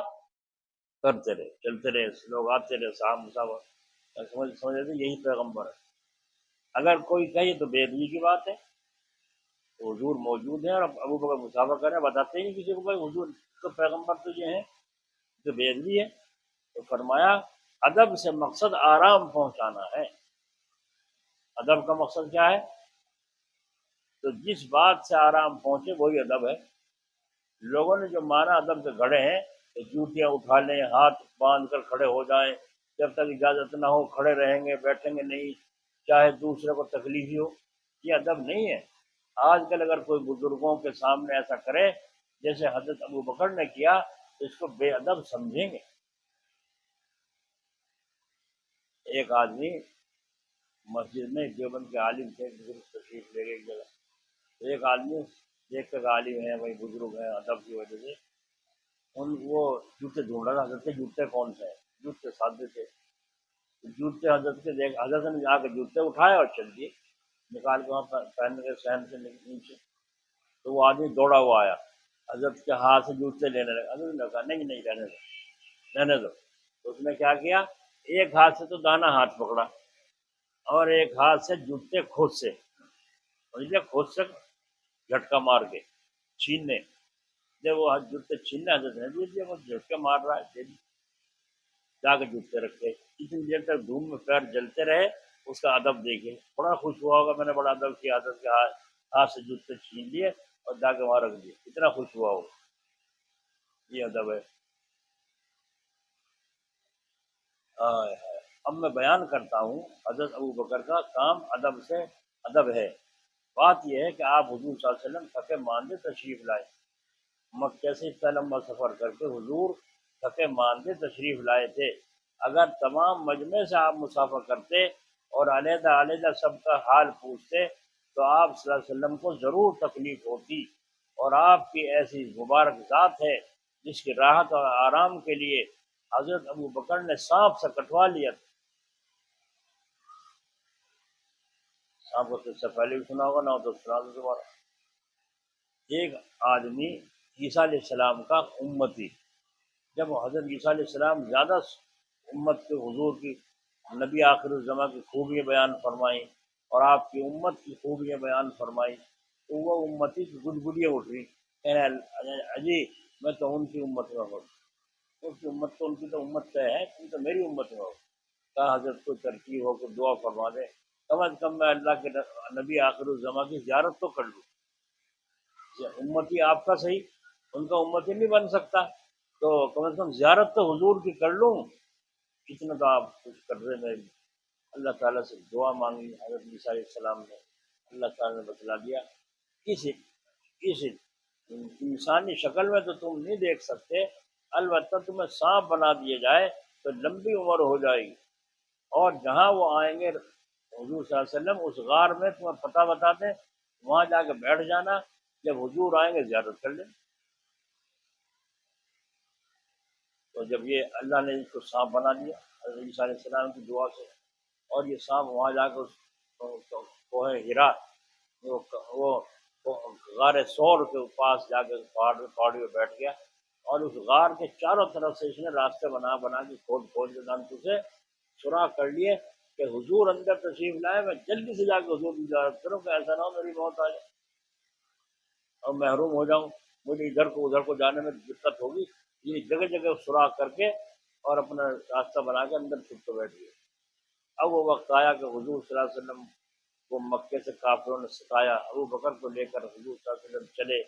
کرتے رہے، چلتے رہے، لوگ آتے رہے، صاحب مصافحہ سمجھ رہے تھے یہی پیغمبر ہے۔ اگر کوئی کہے تو بے ادبی کی بات ہے، حضور موجود ہیں اور ابو بکر مصافحہ کریں، بتاتے ہی نہیں کسی کو بھائی حضور تو پیغمبر تو یہ ہیں، تو بے ادبی ہے۔ تو فرمایا ادب سے مقصد آرام پہنچانا ہے۔ ادب کا مقصد کیا ہے؟ تو جس بات سے آرام پہنچے وہی ادب ہے۔ لوگوں نے جو مانا ادب کے گھڑے ہیں کہ جوتیاں اٹھا لیں، ہاتھ باندھ کر کھڑے ہو جائیں، جب تک اجازت نہ ہو کھڑے رہیں گے، بیٹھیں گے نہیں، چاہے دوسرے کو تکلیف ہی ہو۔ یہ ادب نہیں ہے۔ آج کل اگر کوئی بزرگوں کے سامنے ایسا کرے جیسے حضرت ابو بکر نے کیا تو اس کو بے ادب سمجھیں گے۔ ایک آدمی مسجد میں دیوبند کے عالم تھے، بزرگ تشریف لے گئے ایک جگہ، تو ایک آدمی دیکھتے کہ عالم ہیں، وہی بزرگ ہیں، ادب کی وجہ سے وہ جوتے ڈھونڈ رہا تھا، حضرت کے جوتے کون سے ہیں؟ جوتے سادے تھے، جوتے حضرت کے دیکھ، حضرت نے جا کے جوتے اٹھائے اور چل دیے، نکال کے وہاں پہن کے سہن سے نیچے۔ تو وہ آدمی دوڑا ہوا آیا، حضرت کے ہاتھ سے جوتے لینے لگا، حضرت نے کہا نہیں نہیں، رہنے دو رہنے دو۔ تو اس نے کیا کیا، ایک ہاتھ سے تو دانا ہاتھ پکڑا اور ایک ہاتھ سے جوتے خود سے، خود سے جھٹکا مار کے چھیننے، جب وہ جوتے چھیننے حضرت نے دے دیا، وہ جھٹکے مار رہا ہے، جا کے جوتے رکھے، اتنی دیر تک دھوم میں پیر جلتے رہے۔ اس کا ادب دیکھے، بڑا خوش ہوا ہوگا، میں نے بڑا ادب کیا، حضرت کے ہاتھ سے جوتے چھین لیے اور جا کے وہاں رکھ دیے، اتنا خوش ہوا ہوگا۔ یہ ادب ہے۔ اب میں بیان کرتا ہوں حضرت ابو بکر کا کام ادب سے ادب ہے۔ بات یہ ہے کہ آپ حضور صلی اللہ علیہ وسلم تھکے ماندے تشریف لائے، مکہ سے اتنا لمبا سفر کر کے حضور تھکے ماندے تشریف لائے تھے۔ اگر تمام مجمع سے آپ مسافر کرتے اور علیحدہ علیحدہ سب کا حال پوچھتے تو آپ صلی اللہ علیہ وسلم کو ضرور تکلیف ہوتی، اور آپ کی ایسی مبارک ذات ہے جس کی راحت اور آرام کے لیے حضرت ابو بکر نے سانپ سے کٹوا لیا تھا۔ سانپ کو اس سے پہلے بھی سنا ہوگا، نہ تو سنا دو دوبارہ۔ ایک آدمی عیسیٰ علیہ السلام کا امتی، جب حضرت عیسیٰ علیہ السلام زیادہ امت کے حضور کی، نبی آخر الزماں کی خوبیاں بیان فرمائیں اور آپ کی امت کی خوبیاں بیان فرمائیں، تو وہ امتی کی گدگدیاں اٹھ رہی، کہنے اجی میں تو ان کی امت میں ہوں، ان کی امت تو ان کی تو امت طے ہے، تم تو میری امت میں ہو۔ کہا حضرت کوئی ترکیب ہو، کوئی دعا فرما دے، کم از کم میں اللہ کے نبی آخر الزماں کی زیارت تو کر لوں۔ امتی آپ کا صحیح، ان کا امتی نہیں بن سکتا، تو کم از کم زیارت تو حضور کی کر لوں۔ اتنا تو آپ کچھ کر رہے میں اللہ تعالیٰ سے دعا مانگی حضرت عیسیٰ علیہ السلام نے، اللہ تعالیٰ نے بتلا دیا اس انسانی شکل میں تو تم نہیں دیکھ سکتے، البتہ تمہیں سانپ بنا دیا جائے تو لمبی عمر ہو جائے گی، اور جہاں وہ آئیں گے حضور صلی اللہ علیہ وسلم اس غار میں تمہیں پتہ بتا دیں، وہاں جا کے بیٹھ جانا، جب حضور آئیں گے زیارت کر لیں۔ تو جب یہ اللہ نے اس کو سانپ بنا دیا حضرت عیسیٰ علیہ السلام کی دعا سے، اور یہ سانپ وہاں جا کے کوہ ہرا، وہ غار سور کے پاس جا کے پہاڑی پہ بیٹھ گیا، اور اس غار کے چاروں طرف سے اس نے راستے بنا بنا کے کھول کے دانتوں سے سوراخ کر لیے کہ حضور اندر تشریف لائے، میں جلدی سے جا کے حضور کی زیارت کروں کہ ایسا نہ ہو میری موت آ جائے اور محروم ہو جاؤں، مجھے ادھر کو ادھر کو جانے میں دقت ہوگی۔ یہ جگہ جگہ سوراخ کر کے اور اپنا راستہ بنا کے اندر چھپ کے بیٹھ گئے۔ اب وہ وقت آیا کہ حضور صلی اللہ علیہ وسلم کو مکے سے کافروں نے ستایا، ابو بکر کو لے کر حضور صلی اللہ علیہ وسلم چلے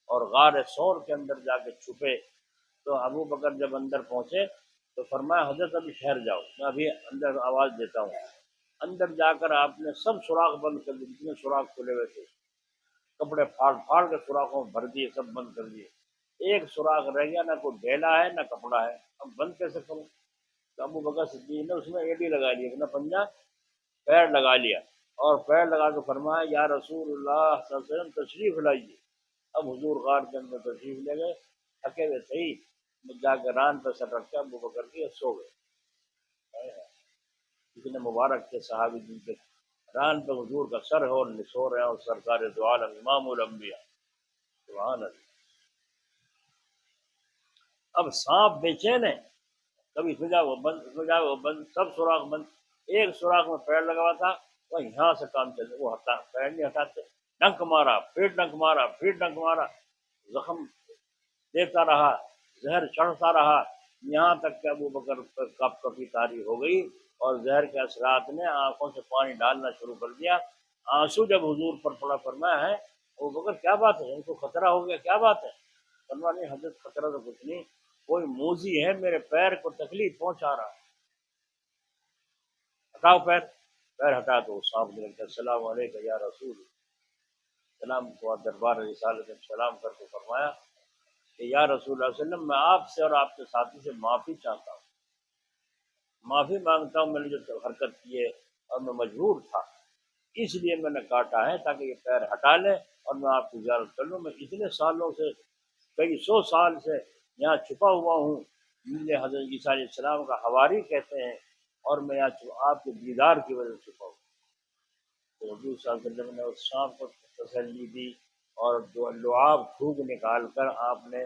اور غار سور کے اندر جا کے چھپے۔ تو ابو بکر جب اندر پہنچے تو فرمایا حضرت ابھی ٹھہر جاؤ، میں ابھی اندر آواز دیتا ہوں۔ اندر جا کر آپ نے سب سوراخ بند کر دیے، جتنے سوراخ کھلے ہوئے تھے، کپڑے پھاڑ پھاڑ کے سوراخوں بھر دیے، سب بند کر دیے، ایک سوراخ رہ گیا، نہ کوئی ڈھیلا ہے نہ کپڑا ہے، اب بند کیسے کروں؟ تو ابو بکر صدیق نے اس میں ایڈی لگا لی، اپنا پنجہ پیر لگا لیا اور پیر لگا کے فرمایا یا رسول اللہ صلی اللہ علیہ وسلم تشریف لائیے۔ اب حضور غار کے اندر تشریف لے گئے، تھکے ہوئے صحیح، جا کے ران پہ سر رکھ کے ابو بکر کی سو گئے۔ اتنے مبارک تھے صحابی جن کے ران پہ حضور کا سر ہے اور سو رہے ہیں، اور سرکار دو عالم امام الانبیاء، سبحان اللہ۔ اب سانپ بے چین ہے، کبھی سجا وہ بند، سجا وہ بند، سب سوراخ بند، ایک سوراخ میں پیر لگا ہوا تھا، وہ یہاں سے کام چلے، وہ ہٹا پیر نہیں ہٹاتے، ڈنک مارا پھر ڈنک مارا پھر ڈنک مارا، زخم دیتا رہا، زہر چڑھتا رہا، یہاں تک کہ ابو بکر پر کپ کپی طاری ہو گئی اور زہر کے اثرات نے آنکھوں سے پانی ڈالنا شروع کر دیا۔ آنسو جب حضور پر پڑا، فرمایا ہے ابو بکر کیا بات ہے، ان کو خطرہ ہو گیا، کیا بات ہے؟ فرمایا نہیں حضرت خطرہ تو کچھ نہیں، کوئی موذی ہے میرے پیر کو تکلیف پہنچا رہا ہے۔ ہٹاؤ پیر، پیر ہٹا تو سانپ نے کہا السلام علیکم یا رسول، سلام کو دربار رسالت میں سلام کر کے فرمایا کہ یا رسول اللہ صلی اللہ علیہ وسلم، میں آپ سے اور آپ کے ساتھی سے معافی چاہتا ہوں، معافی مانگتا ہوں، میں نے جو حرکت کی ہے اور میں مجبور تھا، اس لیے میں نے کاٹا ہے تاکہ یہ پیر ہٹا لے اور میں آپ کی زیارت کر لوں۔ میں اتنے سالوں سے، کئی سو سال سے یہاں چھپا ہوا ہوں، مجھے حضرت عیسیٰ علیہ السلام کا حواری کہتے ہیں، اور میں یہاں آپ کے دیدار کی وجہ سے چھپا ہوں۔ تو حضور صلی اللہ علیہ وسلم نے اس سانپ کو تسلی دی اور دو لعاب تھوک نکال کر آپ نے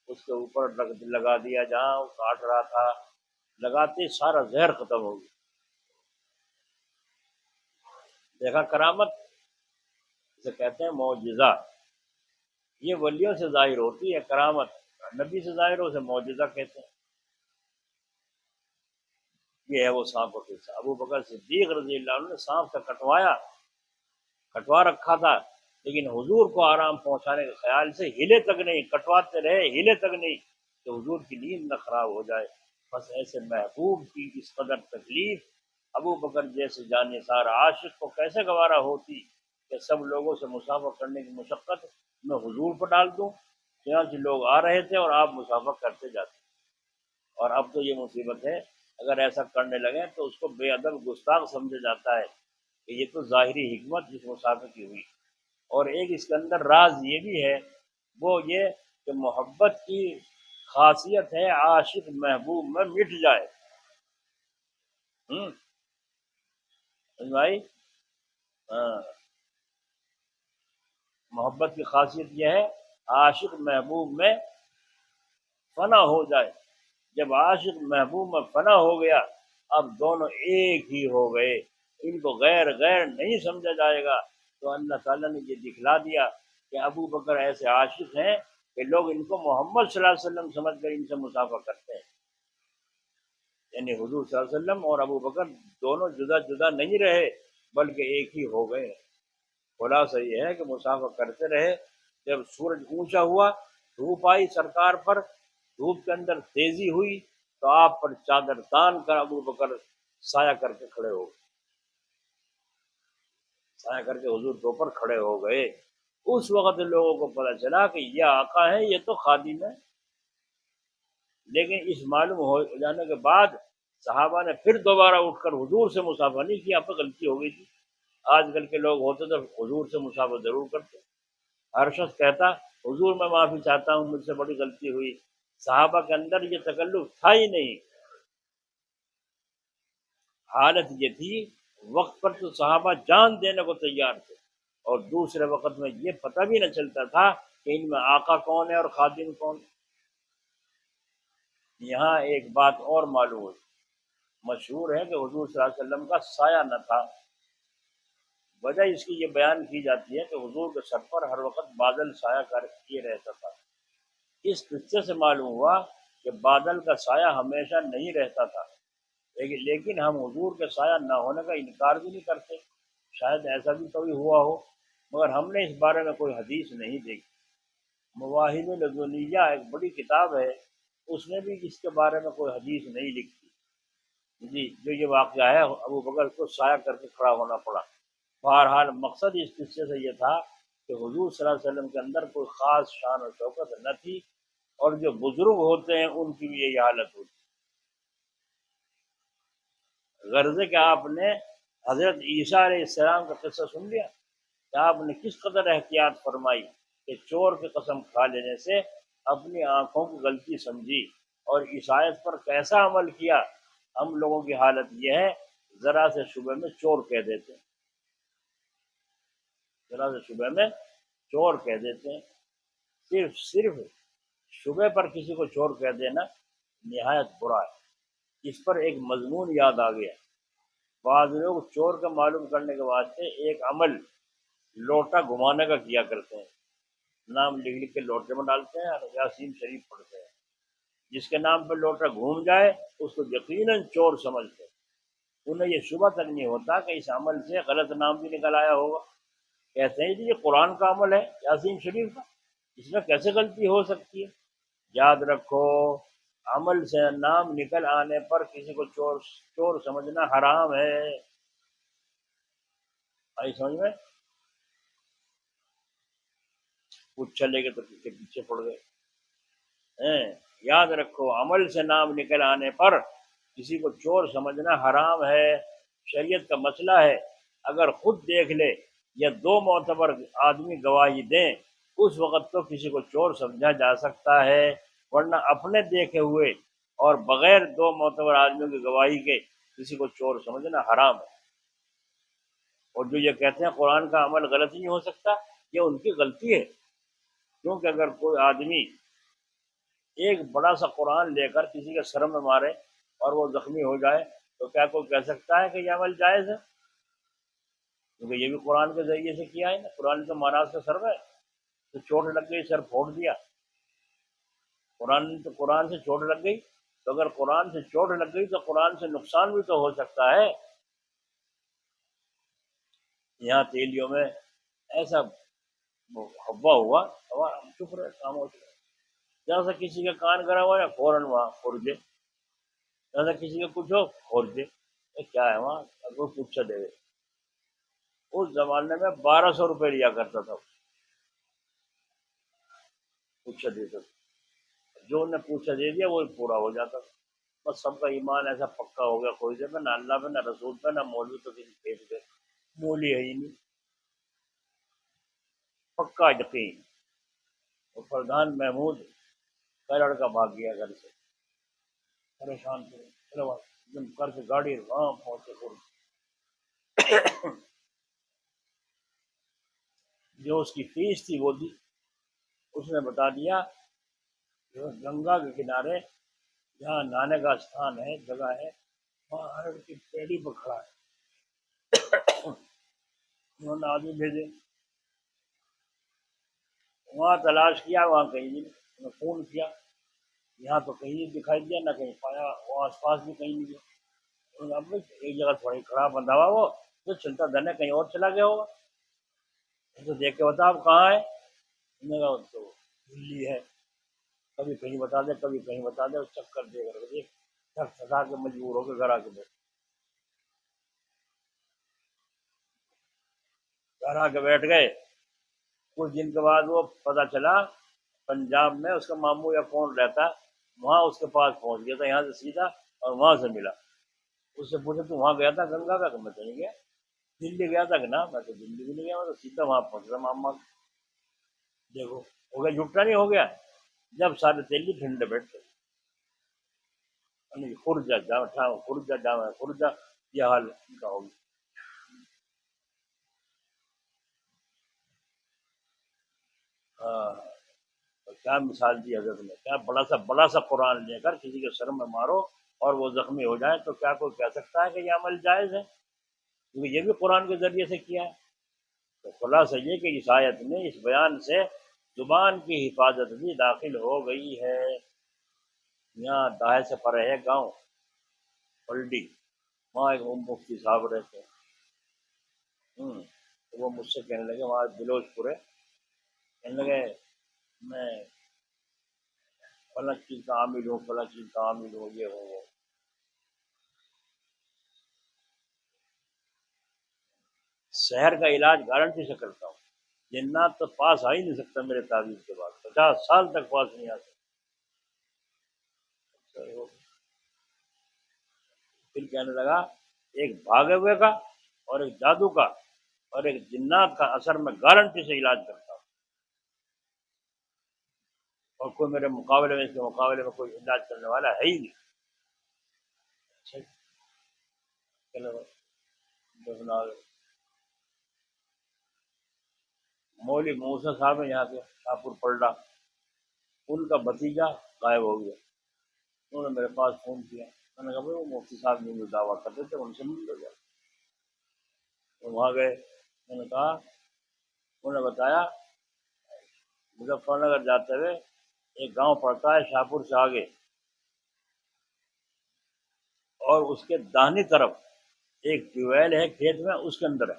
اس کے اوپر لگا دیا جہاں وہ کاٹ رہا تھا، لگاتے ہی سارا زہر ختم ہو گیا۔ دیکھا کرامت اسے کہتے ہیں معجزہ، یہ ولیوں سے ظاہر ہوتی ہے کرامت، نبی سے ظاہر ہو اسے معجزہ کہتے ہیں۔ یہ ہے وہ سانپ کا قصہ۔ ابو بکر صدیق رضی اللہ عنہ نے سانپ سے کٹوا رکھا تھا، لیکن حضور کو آرام پہنچانے کے خیال سے ہلے تک نہیں، کٹواتے رہے ہلے تک نہیں کہ حضور کی نیند نہ خراب ہو جائے۔ بس ایسے محبوب کی اس قدر تکلیف ابو بکر جیسے جانثار عاشق کو کیسے گوارا ہوتی کہ سب لوگوں سے مسافر کرنے کی مشقت میں حضور پر ڈال دوں؟ چنانچہ لوگ آ رہے تھے اور آپ مسافر کرتے جاتے، اور اب تو یہ مصیبت ہے اگر ایسا کرنے لگیں تو اس کو بے ادب گستاخ سمجھا جاتا ہے کہ یہ تو ظاہری حکمت جس مسافر کی ہوئی۔ اور ایک اس کے اندر راز یہ بھی ہے، وہ یہ کہ محبت کی خاصیت ہے عاشق محبوب میں مٹ جائے۔ بھائی، ہاں، محبت کی خاصیت یہ ہے عاشق محبوب میں فنا ہو جائے۔ جب عاشق محبوب میں فنا ہو گیا، اب دونوں ایک ہی ہو گئے، ان کو غیر غیر نہیں سمجھا جائے گا۔ تو اللہ تعالیٰ نے یہ دکھلا دیا کہ ابو بکر ایسے عاشق ہیں کہ لوگ ان کو محمد صلی اللہ علیہ وسلم سمجھ کر ان سے مسافر کرتے ہیں، یعنی حضور صلی اللہ علیہ وسلم اور ابو بکر دونوں جدا جدا نہیں رہے بلکہ ایک ہی ہو گئے۔ خلاصہ یہ ہے کہ مسافر کرتے رہے، جب سورج اونچا ہوا، دھوپ آئی سرکار پر، دھوپ کے اندر تیزی ہوئی تو آپ پر چادر تان کر ابو بکر سایہ کر کے کھڑے ہو گئے، سایہ کر کے حضور کے اوپر کھڑے ہو گئے۔ اس وقت لوگوں کو پتہ چلا کہ یہ آقا ہے، یہ تو خادم ہے۔ لیکن اس معلوم ہو جانے کے بعد صحابہ نے پھر دوبارہ اٹھ کر حضور سے مسافہ نہیں کیا، آپ کو غلطی ہو گئی تھی۔ آج کل کے لوگ ہوتے تو حضور سے مسافہ ضرور کرتے، ہر شخص کہتا حضور میں معافی چاہتا ہوں، مجھ سے بڑی غلطی ہوئی۔ صحابہ کے اندر یہ تکلف تھا ہی نہیں، حالت یہ تھی وقت پر تو صحابہ جان دینے کو تیار تھے، اور دوسرے وقت میں یہ پتہ بھی نہ چلتا تھا کہ ان میں آقا کون ہے اور خادم کون۔ یہاں ایک بات اور معلوم ہوئی، مشہور ہے کہ حضور صلی اللہ علیہ وسلم کا سایہ نہ تھا۔ وجہ اس کی یہ بیان کی جاتی ہے کہ حضور کے سر پر ہر وقت بادل سایہ کر کیے رہتا تھا۔ اس قصے سے معلوم ہوا کہ بادل کا سایہ ہمیشہ نہیں رہتا تھا، لیکن ہم حضور کے سایہ نہ ہونے کا انکار بھی نہیں کرتے، شاید ایسا بھی کبھی ہوا ہو، مگر ہم نے اس بارے میں کوئی حدیث نہیں دیکھی۔ مواہب لدنیہ ایک بڑی کتاب ہے، اس نے بھی اس کے بارے میں کوئی حدیث نہیں لکھی جی، جو یہ واقعہ ہے ابو بکر کو سایہ کر کے کھڑا ہونا پڑا۔ بہرحال مقصد اس قصے سے یہ تھا کہ حضور صلی اللہ علیہ وسلم کے اندر کوئی خاص شان و شوکت نہ تھی، اور جو بزرگ ہوتے ہیں ان کی بھی یہی حالت ہوتی۔ غرض ہے کہ آپ نے حضرت عیسیٰ علیہ السلام کا قصہ سن لیا کہ آپ نے کس قدر احتیاط فرمائی کہ چور کی قسم کھا لینے سے اپنی آنکھوں کی غلطی سمجھی، اور عیسائیت پر کیسا عمل کیا۔ ہم لوگوں کی حالت یہ ہے، ذرا سے شبہ میں چور کہہ دیتے ہیں، ذرا سے شبہ میں چور کہہ دیتے ہیں۔ صرف شبہ پر کسی کو چور کہہ دینا نہایت برا ہے۔ اس پر ایک مضمون یاد آ گیا، بعض لوگ چور کا معلوم کرنے کے واسطے ایک عمل لوٹا گھمانے کا کیا کرتے ہیں، نام لکھ لکھ کے لوٹے میں ڈالتے ہیں اور یاسین شریف پڑھتے ہیں، جس کے نام پہ لوٹا گھوم جائے اس کو یقیناً چور سمجھتے ہیں۔ انہیں یہ شبہ تک نہیں ہوتا کہ اس عمل سے غلط نام بھی نکل آیا ہوگا، کہتے ہیں یہ قرآن کا عمل ہے یاسین شریف کا، اس میں کیسے غلطی ہو سکتی ہے۔ یاد رکھو، عمل سے نام نکل آنے پر کسی کو چور سمجھنا حرام ہے۔ آئی سمجھ میں؟ کچھ چلے گئے تو پیچھے پیچھے پڑ گئے ہیں۔ یاد رکھو عمل سے نام نکل آنے پر کسی کو چور سمجھنا حرام ہے، شریعت کا مسئلہ ہے۔ اگر خود دیکھ لے یا دو معتبر آدمی گواہی دیں اس وقت تو کسی کو چور سمجھا جا سکتا ہے، ورنہ اپنے دیکھے ہوئے اور بغیر دو معتبر آدمیوں کی گواہی کے کسی کو چور سمجھنا حرام ہے۔ اور جو یہ کہتے ہیں قرآن کا عمل غلط نہیں ہو سکتا، یہ ان کی غلطی ہے، کیونکہ اگر کوئی آدمی ایک بڑا سا قرآن لے کر کسی کے سر میں مارے اور وہ زخمی ہو جائے تو کیا کوئی کہہ سکتا ہے کہ یہ عمل جائز ہے؟ کیونکہ یہ بھی قرآن کے ذریعے سے کیا ہے نا، قرآن تو مہاراج کے سر میں تو چوٹ لگ گئی، سر پھوڑ دیا، قرآن سے چوٹ لگ گئی، تو اگر قرآن سے چوٹ لگ گئی تو قرآن سے نقصان بھی تو ہو سکتا ہے۔ یہاں تیلیوں میں ایسا ہوا ہوا، ہم چپ رہے، خاموش رہے، جہاں سے کسی کا کان گرا ہوا ہے فوراً وہاں خورجے، جہاں سے کسی کا کچھ ہو خورجے، کیا ہے وہاں اگر پوچھا دے۔ اس زمانے میں 1200 روپے لیا کرتا تھا پوچھا دیتا تھا، جو انہیں پوچھا دے دیا وہ پورا ہو جاتا تھا۔ بس سب کا ایمان ایسا پکا ہو گیا، کوئی سے نہ اللہ پہ نہ رسول پہ نہ مولوی تو کسی کھیت پہ، مولی ہے ہی نہیں، پکا یقین۔ اور پردھان محمود کا لڑکا بھاگ گیا گھر سے، پریشان تھے، چلو ایک دم کر کے گاڑی وہاں پہنچے خود، جو اس کی فیس تھی وہ دی، اس نے بتا دیا جو گنگا کے کنارے جہاں نہانے کا استھان ہے، جگہ ہے، وہاں ہرن کی پیڑی پر کھڑا ہے۔ انہوں نے آدمی بھیجے، وہاں تلاش کیا، وہاں کہیں نہیں، انہوں نے فون کیا، یہاں تو کہیں نہیں دکھائی دیا، نہ کہیں پایا، وہ آس پاس بھی کہیں نہیں گیا۔ انہوں نے اب ایک جگہ تھوڑی کھڑا بندھا ہوا وہ تو چلتا دھنے کہیں اور چلا گیا ہوگا، تو دیکھ کے بتا آپ کہاں ہے؟ انہوں نے کہا تو دلی ہے، کبھی کہیں بتا دے کبھی کہیں بتا دے، چکر دے کر کے تھک تھکا کے مجبور ہو کے گھر آ کے بیٹھ، گھر آ کے بیٹھ گئے۔ کچھ دن کے بعد وہ پتہ چلا پنجاب میں اس کا ماموں یا کون رہتا، وہاں اس کے پاس پہنچ گیا تھا یہاں سے سیدھا، اور وہاں سے ملا، اس سے پوچھا تو وہاں گیا تھا گنگا کا؟ کہ میں تو نہیں گیا۔ دلی گیا تھا؟ کہ نا میں تو دلی بھی نہیں گیا، میں تو سیدھا وہاں پہنچا ماما۔ دیکھو ہو گیا، جھوٹا نہیں ہو گیا؟ جب سارے تیلی ٹھنڈے بیٹھتے، خرجہ جامع خرجہ جامع خرجہ، یہ حال ان کا ہوگا۔ ہاں، کیا مثال دی حضرت نے، کیا بڑا سا قرآن لے کر کسی کے سر میں مارو اور وہ زخمی ہو جائے تو کیا کوئی کہہ سکتا ہے کہ یہ عمل جائز ہے؟ کیونکہ یہ بھی قرآن کے ذریعے سے کیا ہے۔ تو خلاصہ یہ کہ اس آیت میں اس بیان سے زبان کی حفاظت بھی داخل ہو گئی ہے۔ یہاں داہے سے پرے ہے گاؤں پلڈی، وہاں ایک مفتی صاحب رہتے ہیں، تو وہ مجھ سے کہنے لگے، وہاں بلوچ پورے، کہنے لگے میں فلاں چیز کا عامل ہوں، فلاں چیز کا عامل ہوں، یہ ہوں وہ۔ شہر کا علاج گارنٹی سے کرتا ہوں، جنات تو پاس آ ہی نہیں سکتا میرے تعویذ کے بعد، 50 سال تک پاس نہیں آ سکتا۔ پھر کہنے لگا ایک بھاگے ہوئے کا اور ایک جادو کا اور ایک جنات کا اثر میں گارنٹی سے علاج کرتا ہوں، اور کوئی میرے مقابلے میں، اس کے مقابلے میں کوئی علاج کرنے والا ہے ہی نہیں۔ اچھا، چلو دفنا مولوی موسیٰ صاحب ہیں یہاں کے شاہپور پلڈا، ان کا بھتیجا غائب ہو گیا، انہوں نے میرے پاس فون کیا، میں نے کہا بھائی وہ مفتی صاحب نہیں دعویٰ کرتے تھے، ان سے مل لو جائے۔ تو وہاں گئے، میں نے کہا، انہوں نے بتایا مظفر نگر جاتے ہوئے ایک گاؤں پڑتا ہے شاہپور سے آگے، اور اس کے داہنی طرف ایک ٹیوبویل ہے کھیت میں، اس کے اندر ہے،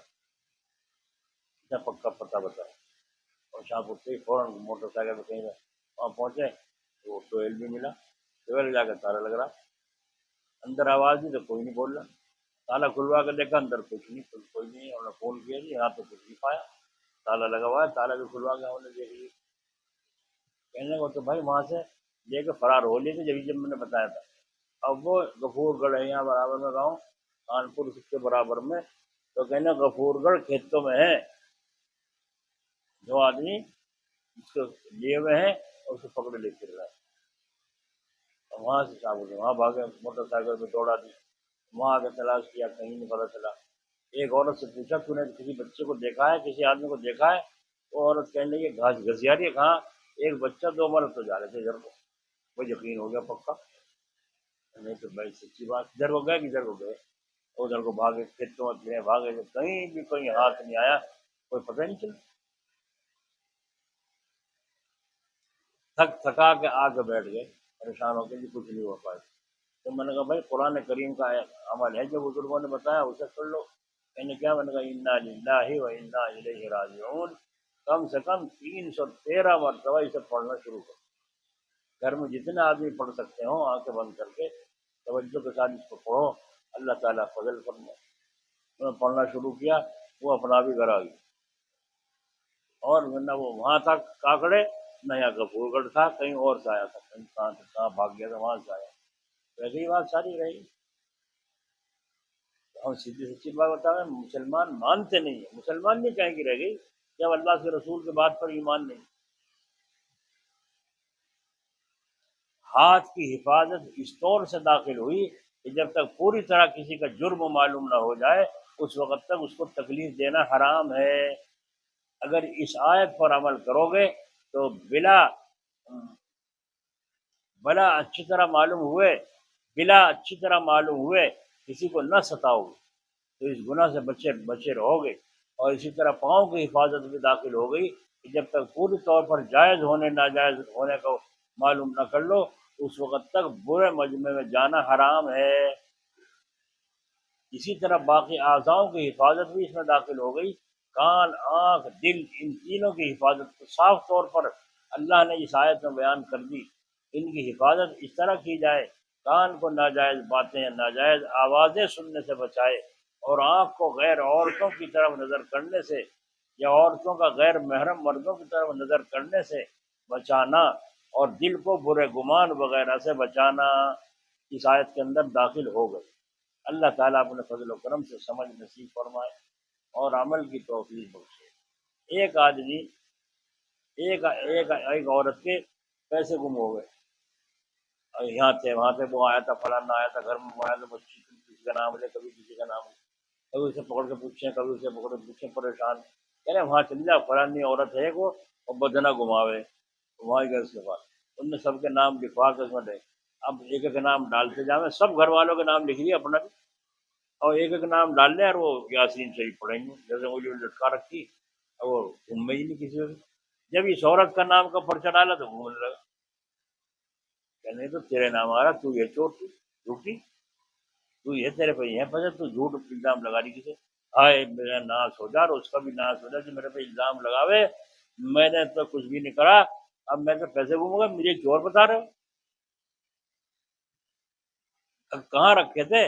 اتنا پکا پتہ بتایا۔ اور شاہپور سے فوراً موٹر سائیکل پہ کہیں وہاں پہنچے، تو وہ ٹویل بھی ملا، ٹویل جا کے تالا لگ رہا، اندر آواز دی تو کوئی نہیں بول رہا، تالا کھلوا کے دیکھا اندر کچھ نہیں، کوئی نہیں. انہوں نے فون کیا جی یہاں تو کچھ نہیں پایا، تالا لگا ہوا ہے. تالا بھی کھلوا کے انہوں نے دیکھ لیا. کہنے کو تو بھائی وہاں سے لے کے فرار ہو لیے تھے جب میں نے بتایا تھا. اب وہ غفور گڑھ ہے یہاں برابر میں گاؤں کانپور کے برابر میں، تو کہنے غفور گڑھ کھیتوں میں ہے، جو آدمی اس کو لیے ہوئے ہیں اور اس کو پکڑے لے پھر رہا ہے. اور وہاں سے صاحب وہاں بھاگے، موٹر سائیکل پہ دوڑا دی. وہاں آ کے تلاش کیا، کہیں نہیں پتہ چلا. ایک عورت سے پوچھا تو نے کسی بچے کو دیکھا ہے، کسی آدمی کو دیکھا ہے؟ وہ عورت کہنے لگی گھاس گھسیاری ہے. کہاں ایک بچہ، دو مرد تو جا رہے تھے ادھر کو. وہ یقین ہو گیا پکا. نہیں تو بھائی سچی بات، ادھر کو گئے کدھر کو گئے، ادھر کو بھاگے کھیتوں میں پھرے بھاگے، کہیں بھی کوئی ہاتھ نہیں آیا، کوئی پتہ نہیں چلا. تھک تھکا کے آ کے بیٹھ گئے پریشان ہو کے جی کچھ نہیں ہو پائے. تو میں نے کہا بھائی قرآن کریم کا عمل ہے جو بزرگوں نے بتایا اسے کر لو. میں نے کیا، میں نے کہا انا للہ و انا الیہ راجعون. کم سے کم 313 مرتبہ اسے پڑھنا شروع کرو. گھر میں جتنے آدمی پڑھ سکتے ہوں آنکھیں بند کر کے توجہ کے ساتھ اس کو پڑھو، اللہ تعالیٰ فضل فرمائے. میں نے پڑھنا شروع کیا، وہ اپنا بھی گھر آ گئی. اور نہ وہ وہاں تھا کاکڑے، نہ یہاں غفور گڑھ تھا، کہیں اور سے آیا تھا، کہیں کہاں سے کہاں بھاگ گیا تھا وہاں سے آیا. ویسے ہی بات ساری رہی. ہم سیدھی سچی بات بتا رہے ہیں، مسلمان مانتے نہیں ہیں. مسلمان نہیں کہیں گی رہ گئی جب اللہ کے رسول کے بات پر ایمان نہیں. ہاتھ کی حفاظت اس طور سے داخل ہوئی کہ جب تک پوری طرح کسی کا جرم معلوم نہ ہو جائے اس وقت تک اس کو تکلیف دینا حرام ہے. اگر اس آیت پر عمل کرو گے تو بلا اچھی طرح معلوم ہوئے کسی کو نہ ستاؤ گے تو اس گناہ سے بچے رہو گے. اور اسی طرح پاؤں کی حفاظت بھی داخل ہو گئی کہ جب تک پوری طور پر جائز ہونے ناجائز ہونے کو معلوم نہ کر لو اس وقت تک برے مجمع میں جانا حرام ہے. اسی طرح باقی اعضاؤں کی حفاظت بھی اس میں داخل ہو گئی. کان، آنکھ، دل، ان تینوں کی حفاظت کو صاف طور پر اللہ نے اس آیت میں بیان کر دی. ان کی حفاظت اس طرح کی جائے، کان کو ناجائز باتیں، ناجائز آوازیں سننے سے بچائے، اور آنکھ کو غیر عورتوں کی طرف نظر کرنے سے یا عورتوں کا غیر محرم مردوں کی طرف نظر کرنے سے بچانا، اور دل کو برے گمان وغیرہ سے بچانا اس آیت کے اندر داخل ہو گئی. اللہ تعالیٰ اپنے فضل و کرم سے سمجھ نصیب فرمائے اور عمل کی توفیق بخشے. ایک آدمی ایک عورت کے پیسے گم ہو گئے. یہاں تھے وہاں تھے، وہ آیا تھا فلانا آیا تھا گھر میں، وہ آیا تھا بچی کسی کا نام لے کبھی کسی کا نام لے، کبھی اسے پکڑ کے پوچھیں کبھی اسے پکڑ کے پوچھیں، پریشان. کہہ رہے وہاں چل جا فلانی عورت ہے وہ اور بدنا گھماوے. وہاں گئے اس کے پاس، ان نے سب کے نام لکھوا کے اس میں دے. اب ایک ایک نام ڈالتے جاویں، سب گھر والوں کے نام لکھ لیے اپنا بھی، اور ایک ایک نام ڈال لیں اور وہ یاسین شریف پڑھیں گے جیسے وہ جو لٹکا رکھی اور وہ ان میں ہی نہیں کسی کو. جب اس عورت کا نام کا پرچہ ڈالا تو گھومنے لگا. کہ نہیں تو تیرے نام آ رہا، تو یہ چوٹ تھی جھوٹی، تو یہ تیرے پہ یہ پسند، تو جھوٹ الزام لگا رہی کسی. ہائے میرا ناس ہو جا اور اس کا بھی ناس ہو جا کہ میرے پہ الزام لگاوے، میں نے تو کچھ بھی نہیں کرا، اب میں تو پیسے گھوموں گا، مجھے چور بتا رہے ہو. اب کہاں رکھے تھے؟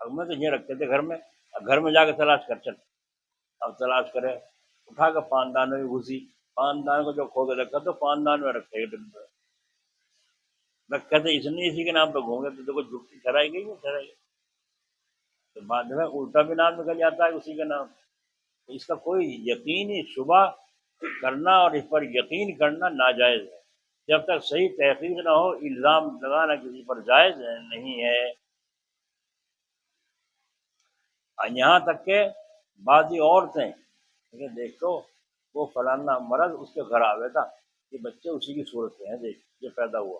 اب میں تو یہ رکھتے تھے گھر میں. اب گھر میں جا کے تلاش کر چل. اب تلاش کرے، اٹھا کے پاندان میں گھسی، پاندان کو جو کھو کے رکھا تو پاندان میں رکھے رکھے تھے اس نے اسی کے نام پہ گھومے تو دیکھو جھوٹی ٹھہرائی گئی وہ ٹھہرائی گئی. تو بعد میں الٹا بھی نام نکل جاتا ہے اسی کے نام. تو اس کا کوئی یقینی شبہ کرنا اور اس پر یقین کرنا ناجائز ہے. جب تک صحیح تحقیق نہ ہو الزام لگانا کسی پر جائز نہیں ہے. یہاں تک کہ بعضی عورتیں دیکھ تو وہ فلانا مرض اس کے گھر آوے تھا، یہ بچے اسی کی صورت میں ہیں، دیکھ یہ پیدا ہوا،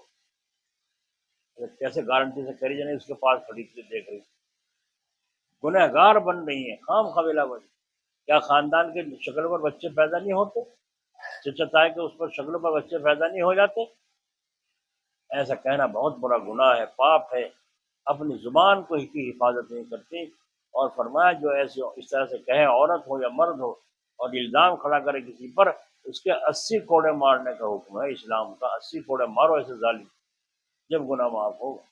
کیسے گارنٹی سے کری جانے اس کے پاس کھڑی تھی دیکھ رہی. گنہگار بن رہی ہیں، خام قبیلہ بن. کیا خاندان کے شکل پر بچے پیدا نہیں ہوتے؟ چچا ہے کہ اس پر شکل پر بچے پیدا نہیں ہو جاتے؟ ایسا کہنا بہت بڑا گناہ ہے، پاپ ہے. اپنی زبان کو ہی کی حفاظت نہیں کرتی. اور فرمایا جو ایسے اس طرح سے کہے عورت ہو یا مرد ہو اور الزام کھڑا کرے کسی پر، اس کے 80 کوڑے مارنے کا حکم ہے اسلام کا. 80 کوڑے مارو ایسے ظالم، جب گناہ معاف ہوگا.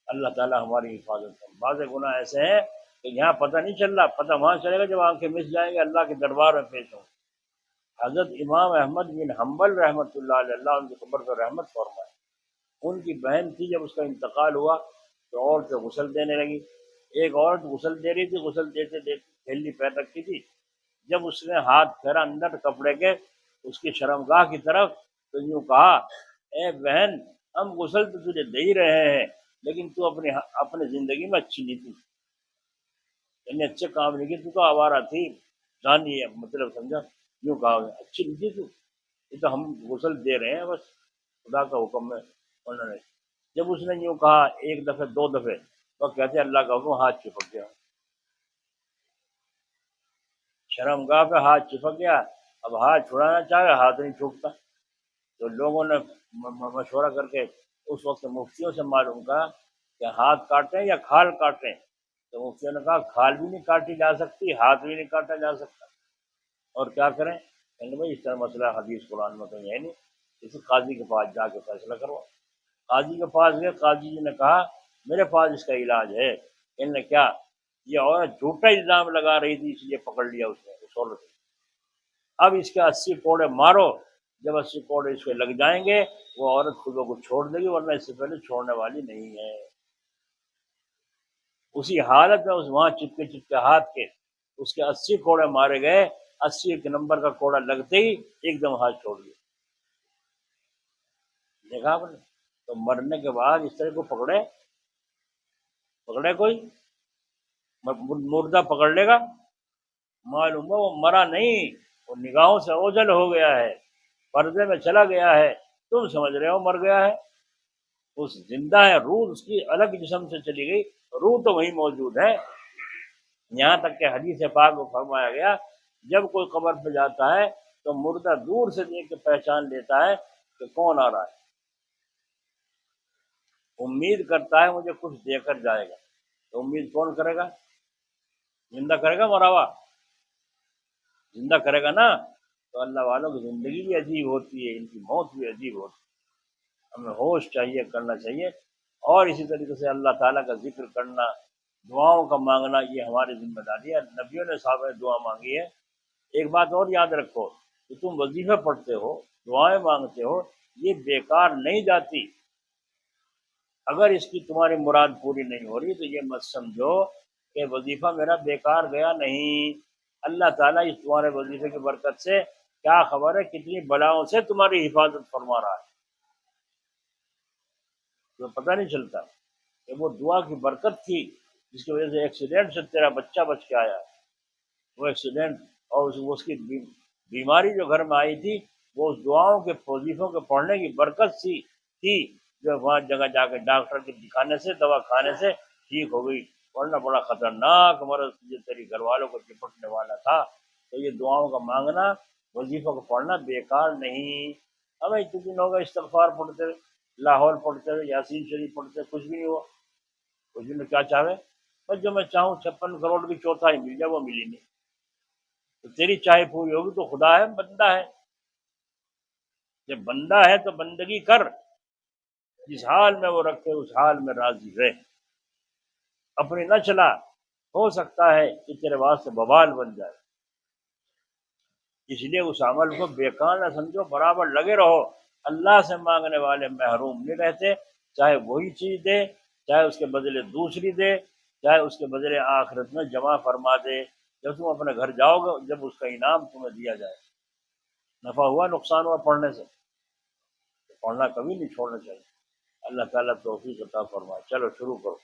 اللہ تعالیٰ ہماری حفاظت کرے۔ بعض گناہ ایسے ہیں کہ یہاں پتہ نہیں چل رہا، پتہ وہاں چلے گا جب آنکھیں مس جائیں گے، اللہ کے دربار میں پیش ہوں۔ حضرت امام احمد بن حنبل رحمۃ اللہ علیہ، اللہ ان کی قبر پر رحمت فرمائے، ان کی بہن تھی، جب اس کا انتقال ہوا تو عورتیں غسل دینے لگی۔ ایک عورت غسل دے رہی تھی، غسل دیتے دیتے تھیلی پیر رکھی تھی، جب اس نے ہاتھ پھیرا اندر کپڑے کے اس کی شرمگاہ کی طرف، تو یوں کہا، اے بہن، ہم غسل تو تجھے دے ہی رہے ہیں، لیکن تو اپنے زندگی میں اچھی نہیں تھی، یعنی اچھے کام نہیں کی، تو آوارہ تھی، جانی ہے، مطلب سمجھا، یوں کہا، اچھی نہیں تھی تو، یہ تو ہم غسل دے رہے ہیں بس، خدا کا حکم ہے۔ انہوں نے جب اس نے یوں کہا ایک دفعہ دو دفعہ، تو کہتے اللہ کا حکم، ہاتھ چپک گیا، شرمگاہ پہ ہاتھ چپک گیا۔ اب ہاتھ چھڑانا چاہے، ہاتھ نہیں چھوٹتا، تو لوگوں نے مشورہ کر کے اس وقت مفتیوں سے معلوم کہا کہ ہاتھ کاٹیں یا کھال کاٹیں، تو مفتیوں نے کہا کھال بھی نہیں کاٹی جا سکتی، ہاتھ بھی نہیں کاٹا جا سکتا، اور کیا کریں؟ کہ بھائی اس طرح مسئلہ حدیث قرآن میں کہیں ہے نہیں، کسی قاضی کے پاس جا کے فیصلہ کروا۔ قاضی کے پاس گئے، قاضی جی نے کہا میرے پاس اس کا علاج ہے۔ ان نے کیا، یہ عورت جھوٹا الزام لگا رہی تھی، اس لیے پکڑ لیا اس نے اس عورت نے، اب اس کے 80 کوڑے مارو، جب 80 کوڑے اس کے لگ جائیں گے وہ عورت خود کو چھوڑ دے گی، ورنہ اس سے پہلے چھوڑنے والی نہیں ہے۔ اسی حالت میں اس وہاں چپکے چپکے ہاتھ کے اس کے 80 کوڑے مارے گئے، 80 کے نمبر کا کوڑا لگتے ہی ایک دم ہاتھ چھوڑ دیا۔ دیکھا آپ نے؟ تو مرنے کے بعد اس طرح کو پکڑے کوئی مردہ پکڑ لے گا؟ معلوم ہے وہ مرا نہیں، وہ نگاہوں سے اوجھل ہو گیا ہے، پردے میں چلا گیا ہے، تم سمجھ رہے ہو مر گیا ہے، اس زندہ ہے، روح اس کی الگ جسم سے چلی گئی، روح تو وہیں موجود ہے۔ یہاں تک کہ حدیث پاک کو فرمایا گیا جب کوئی قبر پہ جاتا ہے تو مردہ دور سے دیکھ کے پہچان لیتا ہے کہ کون آ رہا ہے، امید کرتا ہے مجھے کچھ دے کر جائے گا، تو امید کون کرے گا؟ زندہ کرے گا مراوا؟ زندہ کرے گا نا۔ تو اللہ والوں کی زندگی بھی عجیب ہوتی ہے، ان کی موت بھی عجیب ہوتی ہے، ہمیں ہوش چاہیے، کرنا چاہیے، اور اسی طریقے سے اللہ تعالیٰ کا ذکر کرنا، دعاؤں کا مانگنا، یہ ہماری ذمہ داری ہے۔ نبیوں نے صاحب دعا مانگی ہے۔ ایک بات اور یاد رکھو کہ تم وظیفے پڑھتے ہو، دعائیں مانگتے ہو، یہ بیکار نہیں جاتی۔ اگر اس کی تمہاری مراد پوری نہیں ہو رہی تو یہ مت سمجھو کہ وظیفہ میرا بیکار گیا، نہیں، اللہ تعالیٰ اس تمہارے وظیفے کی برکت سے کیا خبر ہے کتنی بلاؤں سے تمہاری حفاظت فرما رہا ہے، تو پتہ نہیں چلتا کہ وہ دعا کی برکت تھی جس کی وجہ سے ایکسیڈنٹ سے تیرا بچہ بچ کے آیا، وہ ایکسیڈنٹ اور اس کی بیماری جو گھر میں آئی تھی وہ اس دعاؤں کے وظیفوں کے پڑھنے کی برکت تھی، جو وہاں جگہ جا کے ڈاکٹر کے دکھانے سے، دوا کھانے سے ٹھیک ہو گئی، ورنہ بڑا خطرناک مرض جو تیری گھر والوں کو چپٹنے والا تھا۔ تو یہ دعاؤں کا مانگنا، وظیفوں کو پڑھنا بیکار نہیں۔ ہمیں اتنے دن ہو گئے استغفار پڑھتے ہوئے، لاہور پڑھتے ہوئے، یاسین شریف پڑھتے ہوئے، کچھ بھی نہیں ہوا، کچھ بھی میں کیا چاہے، بس جو میں چاہوں 56 کروڑ کی چوتھائی مل جائے، وہ ملی نہیں، تو تیری چاہے پوری ہوگی تو خدا ہے بندہ ہے، جب بندہ ہے تو بندگی کر، جس حال میں وہ رکھے اس حال میں راضی رہ، اپنی نہ چلا، ہو سکتا ہے کہ تیرے واسطے بوال بن جائے، اس لیے اس عمل کو بیکار نہ سمجھو، برابر لگے رہو۔ اللہ سے مانگنے والے محروم نہیں رہتے، چاہے وہی چیز دے، چاہے اس کے بدلے دوسری دے، چاہے اس کے بدلے آخرت میں جمع فرما دے، جب تم اپنے گھر جاؤ گے جب اس کا انعام تمہیں دیا جائے۔ نفع ہوا نقصان ہوا پڑھنے سے؟ پڑھنا کبھی نہیں چھوڑنا چاہیے۔ اللہ تعالیٰ توفیق عطا فرمائے۔ چلو شروع کرو۔